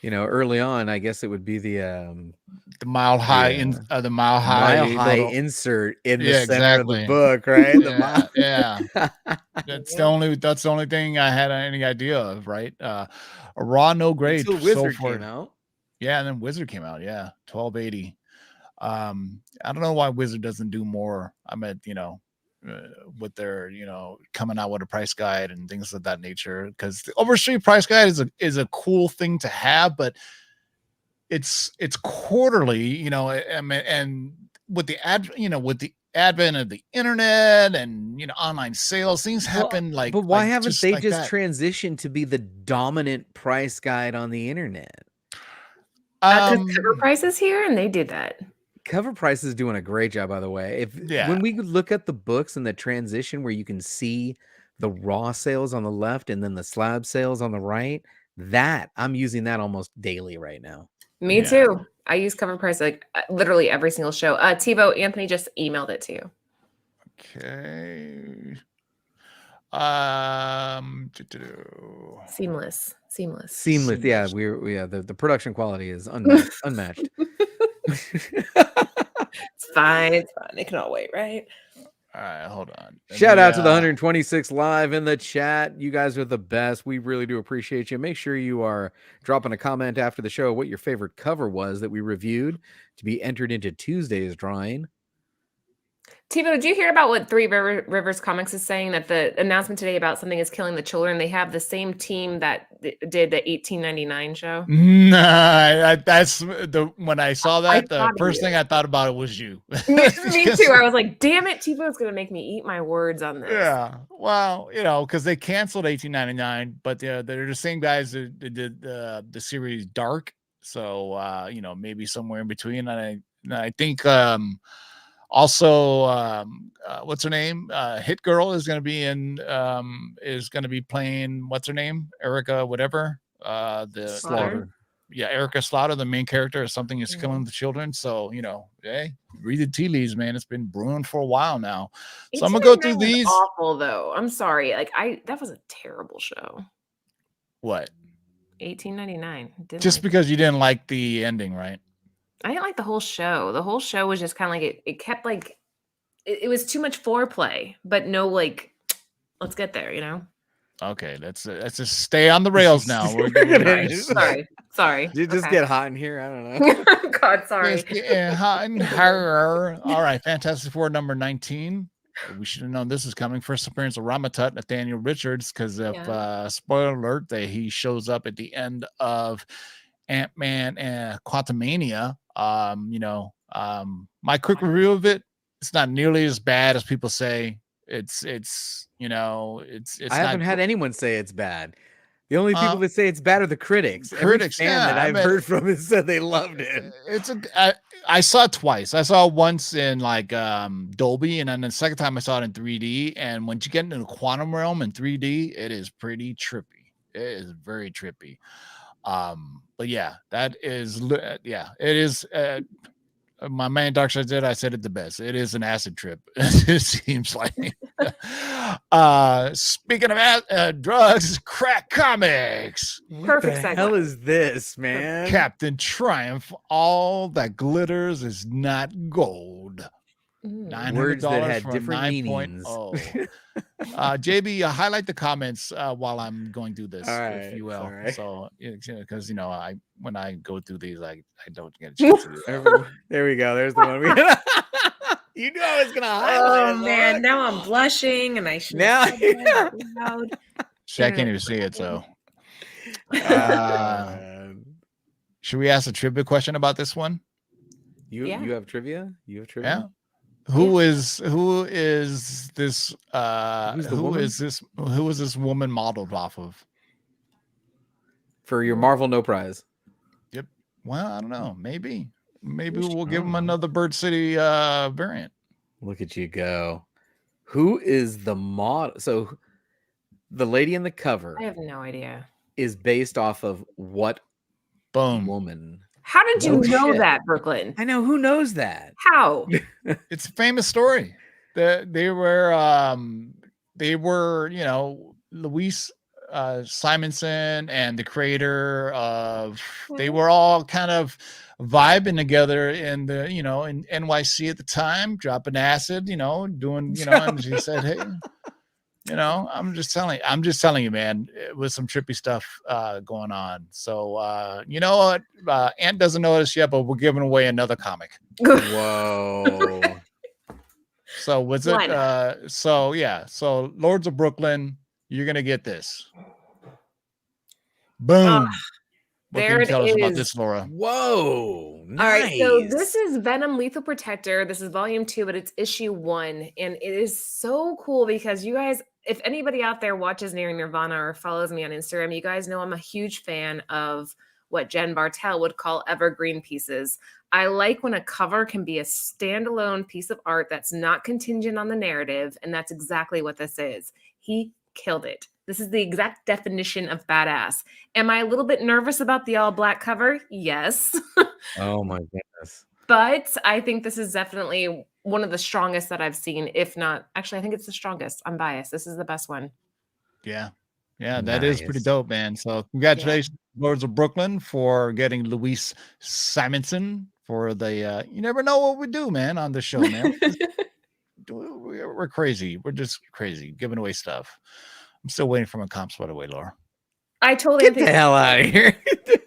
early on? I guess it would be the mile high insert in the center of the book, right? That's the only thing I had any idea of, right? A raw no grade until Wizard came out. Yeah, and then Wizard came out. Yeah, 1280. I don't know why Wizard doesn't do more. I meant, with their coming out with a price guide and things of that nature, because the Overstreet price guide is a cool thing to have, but it's quarterly, and with the advent of the internet and online sales, things happen but why haven't they just transitioned to be the dominant price guide on the internet? Because CovrPrice is here and they did that. CovrPrice is doing a great job, by the way. When we look at the books and the transition where you can see the raw sales on the left and then the slab sales on the right, that I'm using that almost daily right now. Me too. I use CovrPrice like literally every single show. Tebow, Anthony just emailed it to you. Okay. Seamless. Yeah, the production quality is unmatched. It's fine. It can all wait, right? All right, hold on. Shout out to the 126 live in the chat. You guys are the best. We really do appreciate you. Make sure you are dropping a comment after the show what your favorite cover was that we reviewed to be entered into Tuesday's drawing. Tebow, did you hear about what Three Rivers Comics is saying, that the announcement today about something is killing the children? They have the same team that did the 1899 show. Nah, when I saw that, the first thing I thought about it was you. Me too. I was like, damn it, Tebow's going to make me eat my words on this. Yeah. Well, because they canceled 1899, but they're the same guys that did the series Dark. So, maybe somewhere in between. And I think also, what's her name? Hit Girl is going to be playing, what's her name? Erica, whatever. The Slaughter. Yeah, Erica Slaughter, the main character, or something is killing the children. So, hey, read the tea leaves, man. It's been brewing for a while now. So I'm gonna go through these. Awful though. I'm sorry. That was a terrible show. What? 1899. Just because you didn't like the ending, right? I didn't like the whole show. The whole show was just kind of like it kept like it was too much foreplay, but no let's get there, Okay, let's just stay on the rails now. We're nice. Sorry. Did it just get hot in here? I don't know. God, sorry. It's getting hot in here. All right, Fantastic Four number 19. We should have known this is coming. First appearance of Ramatut, Nathaniel Richards, because of spoiler alert, that he shows up at the end of Ant-Man and Quantumania. My quick review of it, it's not nearly as bad as people say. It's I haven't had anyone say it's bad. The only people that say it's bad are the critics. Every fan that I've heard from it said they loved it. I saw it twice. I saw it once in Dolby, and then the second time I saw it in 3D. And once you get into the quantum realm in 3D, it is pretty trippy. It is very trippy. But yeah, that is it is. My man Darkseid did. I said it the best. It is an acid trip. It seems like. Speaking of drugs, crack comics. Perfect What the segue. hell is this, man? Captain Triumph. All that glitters is not gold. Words that $900 had for different 9.0. meanings. JB, highlight the comments while I'm going through this, if you will. Right. So, because when I go through these, I don't get a chance to do that. There we go. There's the one. You knew I was gonna highlight. Oh man, now I'm blushing, and I should Now- have said that out loud. See, I can't even see it. So, Man. should we ask a trivia question about this one? You Yeah. you have trivia? You have Yeah. trivia? Who is this? Who's the Who woman? is this? Who is this woman modeled off of? For your Marvel No Prize. Well, I don't know. Maybe Who's we'll give him strong? another Bird City variant. Look at you go. Who is the model? So the lady in the cover I have no idea. is based off of what Boom. woman? How did you No know shit. that, Brooklyn? I know. Who knows that? How? It's a famous story. They were Luis Simonson and the creator of, they were all kind of vibing together in the in NYC at the time, dropping acid, doing, and she said, hey, I'm just telling you, man, it was some trippy stuff going on. So you know what? Ant doesn't know this yet, but we're giving away another comic. Whoa. So was Why it so Lords of Brooklyn, you're gonna get this. Boom. What there can you it tell us about is. this, Laura? Whoa. Nice. All right, so this is Venom Lethal Protector. This is volume 2, but it's issue 1. And it is so cool because you guys, if anybody out there watches Near Nirvana or follows me on Instagram, you guys know I'm a huge fan of what Jen Bartel would call evergreen pieces. I like when a cover can be a standalone piece of art that's not contingent on the narrative, and that's exactly what this is. He killed it. This is the exact definition of badass. Am I a little bit nervous about the all black cover? Yes. Oh my goodness. But I think this is definitely one of the strongest that I've seen. If not, actually, I think it's the strongest. I'm biased. This is the best one. Yeah, that is pretty Nice. dope, man. So congratulations, Lords of Brooklyn, for getting Luis Simonson for the you never know what we do, man, on the show, man. We're crazy. We're just crazy, giving away stuff. I'm still waiting for my comps, by the way, Laura. I told Get the Anthony, hell out of here.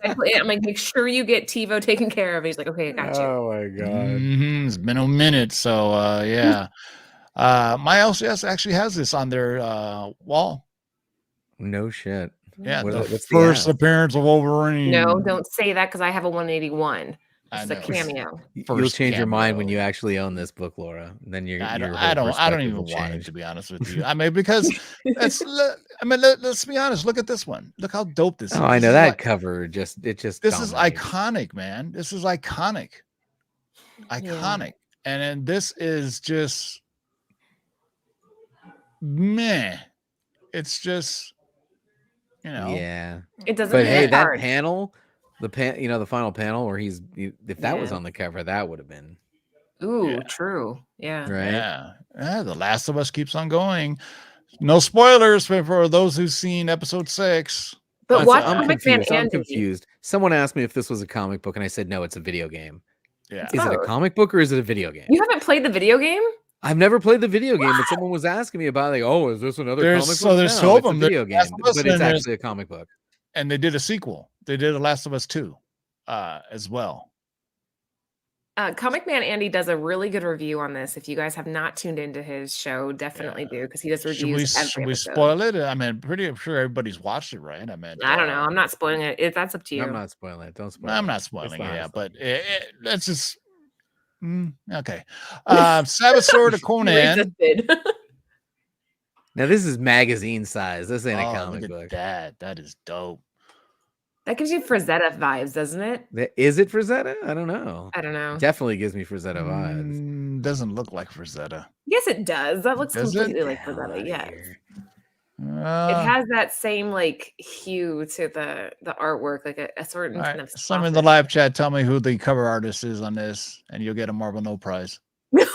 I'm like, make sure you get TiVo taken care of. He's like, okay, I got you. Oh my god. It's been a minute, so yeah. My LCS actually has this on their wall. No shit. Yeah, What's the the first app? appearance of Wolverine. No, don't say that because I have a 181. I It's a know. cameo. You'll First change your mind when cameo. you actually own this book, Laura. Then your I whole don't perspective even will want it, change. to be honest with you. I mean, because let's be honest. Look at this one. Look how dope this is. Oh, I This know is that like- cover. This This is dominates. iconic, man. This is iconic. Iconic. And then this is just meh. It's just, Yeah, It doesn't but hit hey, that hard. panel, the final panel where if that was Yeah. on the cover, that would have been Ooh, Yeah. true. Yeah. right. Yeah. The Last of Us keeps on going. No spoilers for those who've seen episode 6. But That's- watch I'm Comic Man I'm Andy. confused. Someone asked me if this was a comic book, and I said no, it's a video game. Yeah. Is it a both. comic book or is it a video game? You haven't played the video game? I've never played the video game, but someone was asking me about, like, oh, is this another There's- comic so book? there's No, two of it's a them. There's video game, Last of Us but it's and there's- actually a comic book. And they did a sequel. They did The Last of Us 2 as well. Comic Man Andy does a really good review on this. If you guys have not tuned into his show, definitely do because he does reviews every Should we episode. spoil it? I mean, pretty sure everybody's watched it, right? I mean, I don't know. I'm not spoiling it. That's up to you. I'm not spoiling it. Don't spoil I'm it. not spoiling it, fine, yeah, it's but let's just okay. Savage Sword of Conan. Now this is magazine size. This ain't a Oh, comic look book. at that. That is dope. That gives you Frazetta vibes, doesn't it? Is it Frazetta? I don't know. I don't know. Definitely gives me Frazetta vibes. Doesn't look like Frazetta. Yes, it does. That looks Does it? completely like Hell Frazetta. outta Yes. here. It has that same like hue to the artwork, like a certain kind of. Some in the live chat tell me who the cover artist is on this, and you'll get a Marvel No Prize. There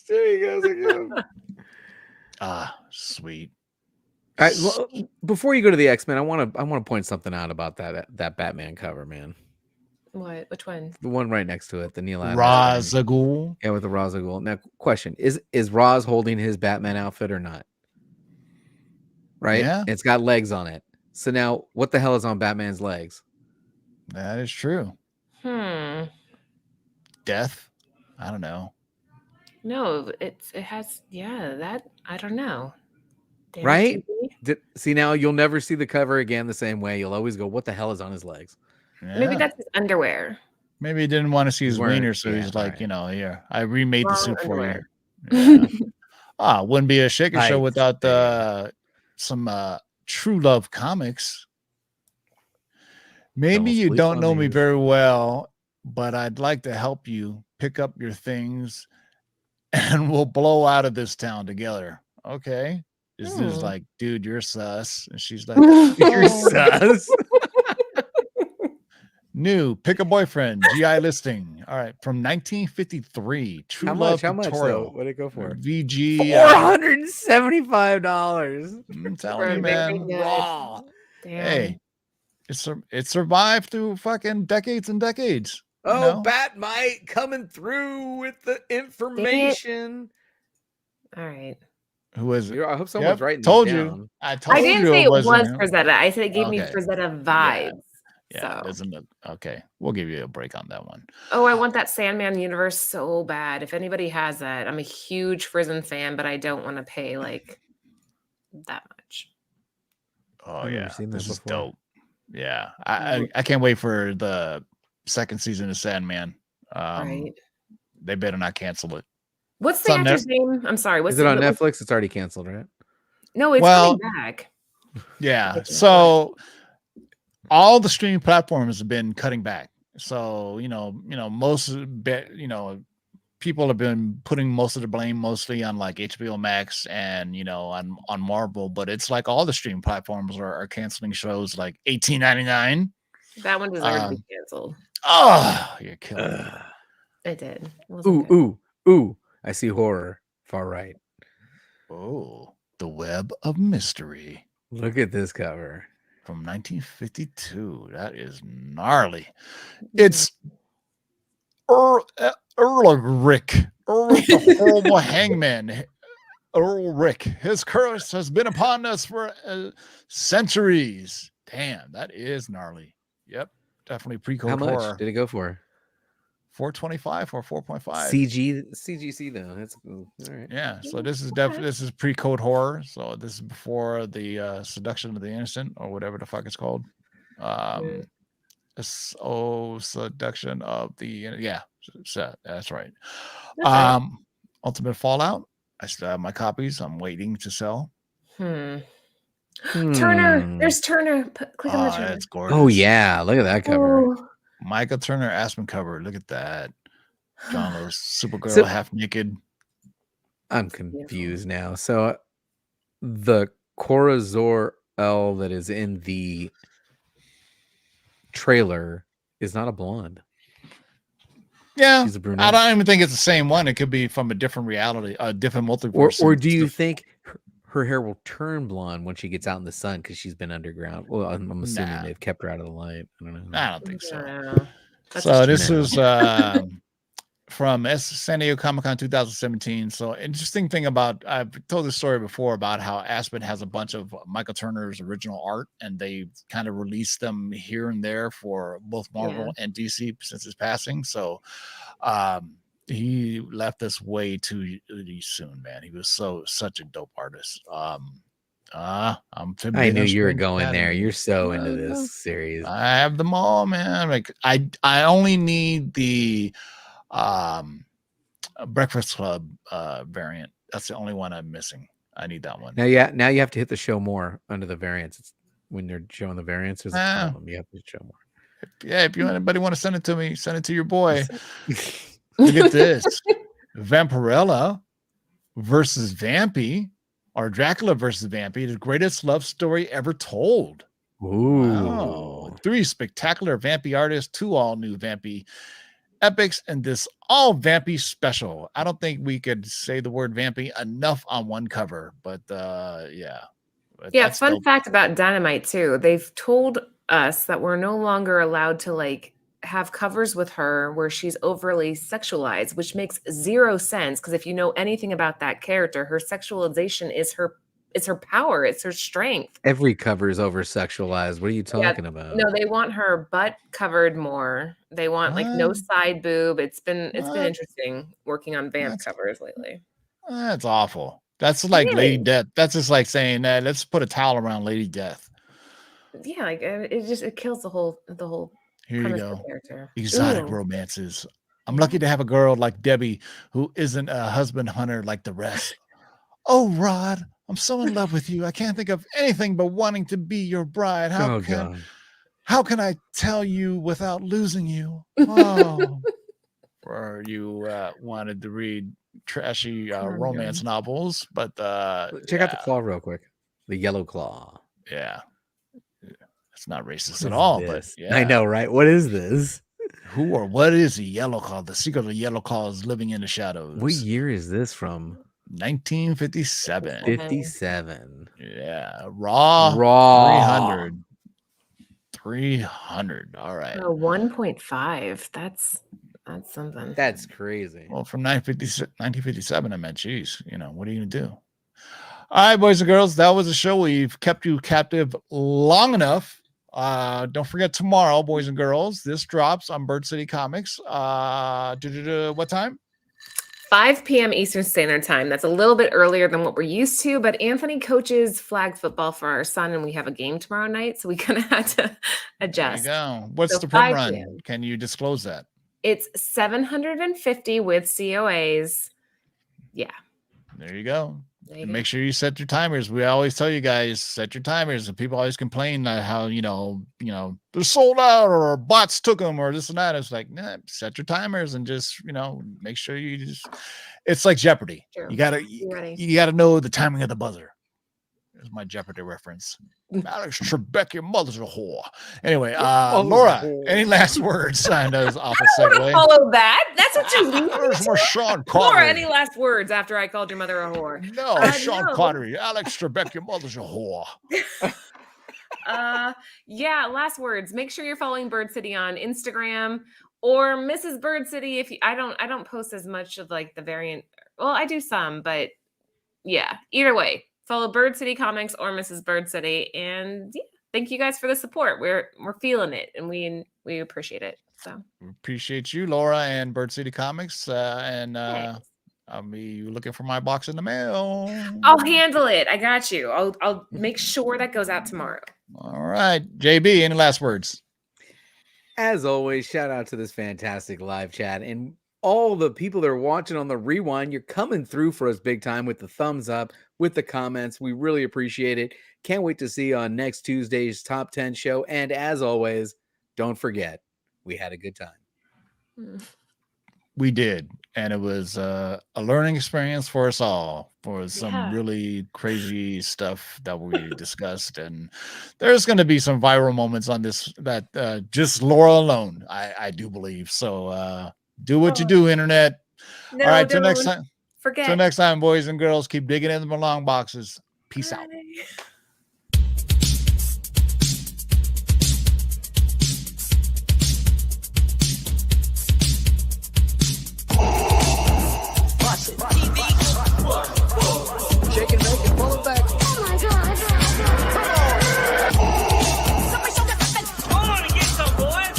he goes again. Sweet. All right, well, before you go to the X-Men, I want to point something out about that Batman cover, man. What? Which one? The one right next to it, the Neil Adams. Ra's al Ghul. Yeah, with the Ra's al Ghul. Now, question: Is Ra's holding his Batman outfit or not? Right? Yeah. It's got legs on it. So now, what the hell is on Batman's legs? That is true. Death? I don't know. No, it has. Yeah, that I don't know. Damn right? See, now you'll never see the cover again the same way. You'll always go, "What the hell is on his legs?" Yeah. Maybe that's his underwear. Maybe he didn't want to see his wiener, so he's like, here, I remade the suit underwear. for you. Yeah. Wouldn't be a Shaker show without some True Love comics. Maybe you don't know me very well, but I'd like to help you pick up your things and we'll blow out of this town together. Okay. This is like, dude, you're sus. And she's like, you're sus. New Pick a Boyfriend GI listing. All right, from 1953. True Love tutorial. What did it go for? VG $475. I'm telling you, man. Raw. Hey, it survived through fucking decades and decades. Oh, Batmite coming through with the information. All right. Who is it? I hope someone's writing. Told you. Down. I didn't say it was Frazetta. I said it gave me Frazetta vibes. Yeah, isn't it? Okay, we'll give you a break on that one. Oh, I want that Sandman universe so bad. If anybody has that, I'm a huge Frizzen fan, but I don't want to pay like that much. Oh yeah, this is dope. Yeah, I can't wait for the second season of Sandman. Right. They better not cancel it. What's the actor's name? I'm sorry. Is it on Netflix? It's already canceled, right? No, it's coming back. Yeah. So all the streaming platforms have been cutting back. So, most people have been putting most of the blame mostly on like HBO Max and, on Marvel, but it's like all the streaming platforms are canceling shows like $18.99. That one deserved to be canceled. Oh, you're killing me. It did. Ooh. I see horror. Far right. Oh, The Web of Mystery. Look at this cover. From 1952. That is gnarly. It's Rick, the horrible hangman. Rick. His curse has been upon us for centuries. Damn, that is gnarly. Yep, definitely pre-code horror. How much horror. did it go for? 425 or 4.5. CGC though. That's cool. All right. Yeah. So this is pre-code horror. So this is before the seduction of the innocent or whatever the fuck it's called. Seduction of the that's right. Ultimate Fallout. I still have my copies. I'm waiting to sell. Turner. There's Turner. Click on the Turner. That's gorgeous. Oh yeah, look at that cover. Oh. Michael Turner Aspen cover. Look at that. John Lewis, Supergirl, half naked. I'm confused now. So the Cora Zor-El that is in the trailer is not a blonde. Yeah, she's a brunette. I don't even think it's the same one. It could be from a different reality, a different multiverse. Or do you think her hair will turn blonde when she gets out in the sun because she's been underground? Well, I'm assuming they've kept her out of the light. I don't know. I don't think so. No. So this is from San Diego Comic-Con 2017. So interesting thing about, I've told this story before about how Aspen has a bunch of Michael Turner's original art, and they kind of released them here and there for both Marvel and DC since his passing. So he left us way too soon, man. He was such a dope artist. I knew you were going there. You're so into this series. I have them all, man. Like I only need the Breakfast Club variant. That's the only one I'm missing. I need that one. Now you have to hit the show more under the variants. It's when they're showing the variants, there's a problem. You have to show more. Yeah, if anybody want to send it to me, send it to your boy. Look at this. Vampirella versus Vampy. or Dracula versus Vampy, the greatest love story ever told. Ooh. Wow. 3 spectacular Vampy artists, 2 all-new Vampy epics, and this all Vampy special. I don't think we could say the word Vampy enough on one cover, but yeah. But yeah, fun fact about Dynamite too. They've told us that we're no longer allowed to like have covers with her where she's overly sexualized, which makes 0 sense because if you know anything about that character, her sexualization is her power, it's her strength. Every cover is over sexualized. What are you talking about? No, they want her butt covered more. They want like no side boob. It's been interesting working on Vamp covers lately. That's awful. That's like Lady Death. That's just like saying that let's put a towel around Lady Death. Yeah, like it kills the whole Here you go. Exotic romances. I'm lucky to have a girl like Debbie who isn't a husband hunter like the rest. Oh, Rod, I'm so in love with you. I can't think of anything but wanting to be your bride. How can I tell you without losing you? Oh. Or you wanted to read trashy romance novels, but check out the claw real quick. The yellow claw. Yeah. It's not racist at all, but yeah. I know, right? What is this? Who or what is a yellow claw? The secret of the yellow claw is living in the shadows. What year is this from? 1957. 57. Yeah. Raw 300. All right. 1.5. That's something. That's crazy. Well, from 1957, I meant, geez, what are you going to do? All right, boys and girls, that was a show. We've kept you captive long enough. Don't forget tomorrow, boys and girls, this drops on Bird City Comics. What time? 5 p.m. Eastern Standard Time. That's a little bit earlier than what we're used to, but Anthony coaches flag football for our son, and we have a game tomorrow night, so we kind of had to adjust. There you go. What's the print run? PM. Can you disclose that? It's 750 with COAs. Yeah. There you go. And make sure you set your timers. We always tell you guys, set your timers. And people always complain that how, they're sold out or bots took them or this and that. It's like, nah, set your timers and just, make sure you just, it's like Jeopardy. True. You gotta know the timing of the buzzer. There's my Jeopardy reference. Alex Trebek, your mother's a whore. Anyway, Laura, any last words? I know it's awful segue. Follow that. That's what you need. There's more Sean Connery. Laura, any last words after I called your mother a whore? No, Sean Connery. Alex Trebek, your mother's a whore. Yeah, last words. Make sure you're following Bird City on Instagram or Mrs. Bird City. If I don't post as much of like the variant. Well, I do some, but yeah, either way. Follow Bird City Comics or Mrs. Bird City, and yeah, thank you guys for the support. We're feeling it, and we appreciate it. So we appreciate you, Laura, and Bird City Comics. I'll be looking for my box in the mail. I'll handle it. I got you. I'll make sure that goes out tomorrow. All right, JB. Any last words? As always, shout out to this fantastic live chat and all the people that are watching on the rewind. You're coming through for us big time with the thumbs up, with the comments. We really appreciate it. Can't wait to see you on next Tuesday's Top 10 show. And as always, don't forget, we had a good time. We did. And it was a learning experience for us all, for some really crazy stuff that we discussed. And there's going to be some viral moments on this that just Laura alone, I do believe. So do what you do, Internet. No, all right, till next time. Forget. Till next time, boys and girls, keep digging in the belong boxes. Peace out. Shake and make it, pull it back. Oh my God. Hold on and get some, boys.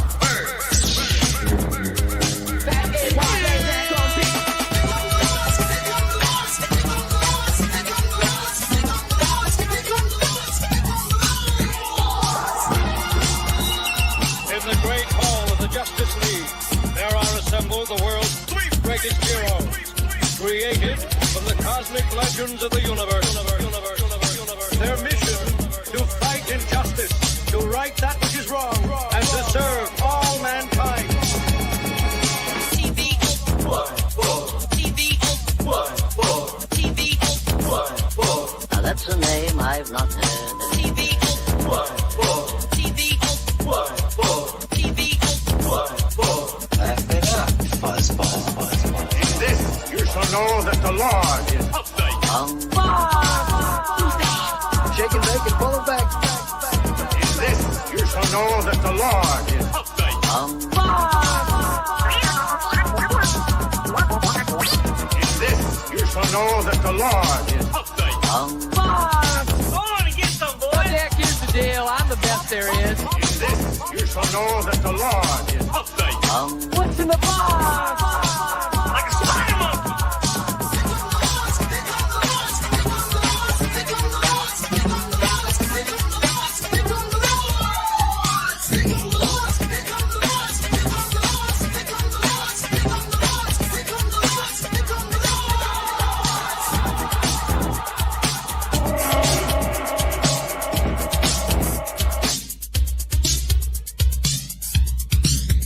In the great hall of the Justice League, there are assembled the world's 3 greatest heroes, created from the cosmic legends of the universe. Their mission, to fight injustice, to right that which is wrong, and to serve all mankind. TV. I've not heard of TV. TV. TV. Laugh it up. Buzz. In this, you shall know that the Lord is Shake and bake and pull it back. In this, you shall know that the Lord is In this, you shall know that the Lord is Go on and get some, boys. Jack, here's the deal. I'm the best there is. In this, you shall know that the Lord is What's in the box?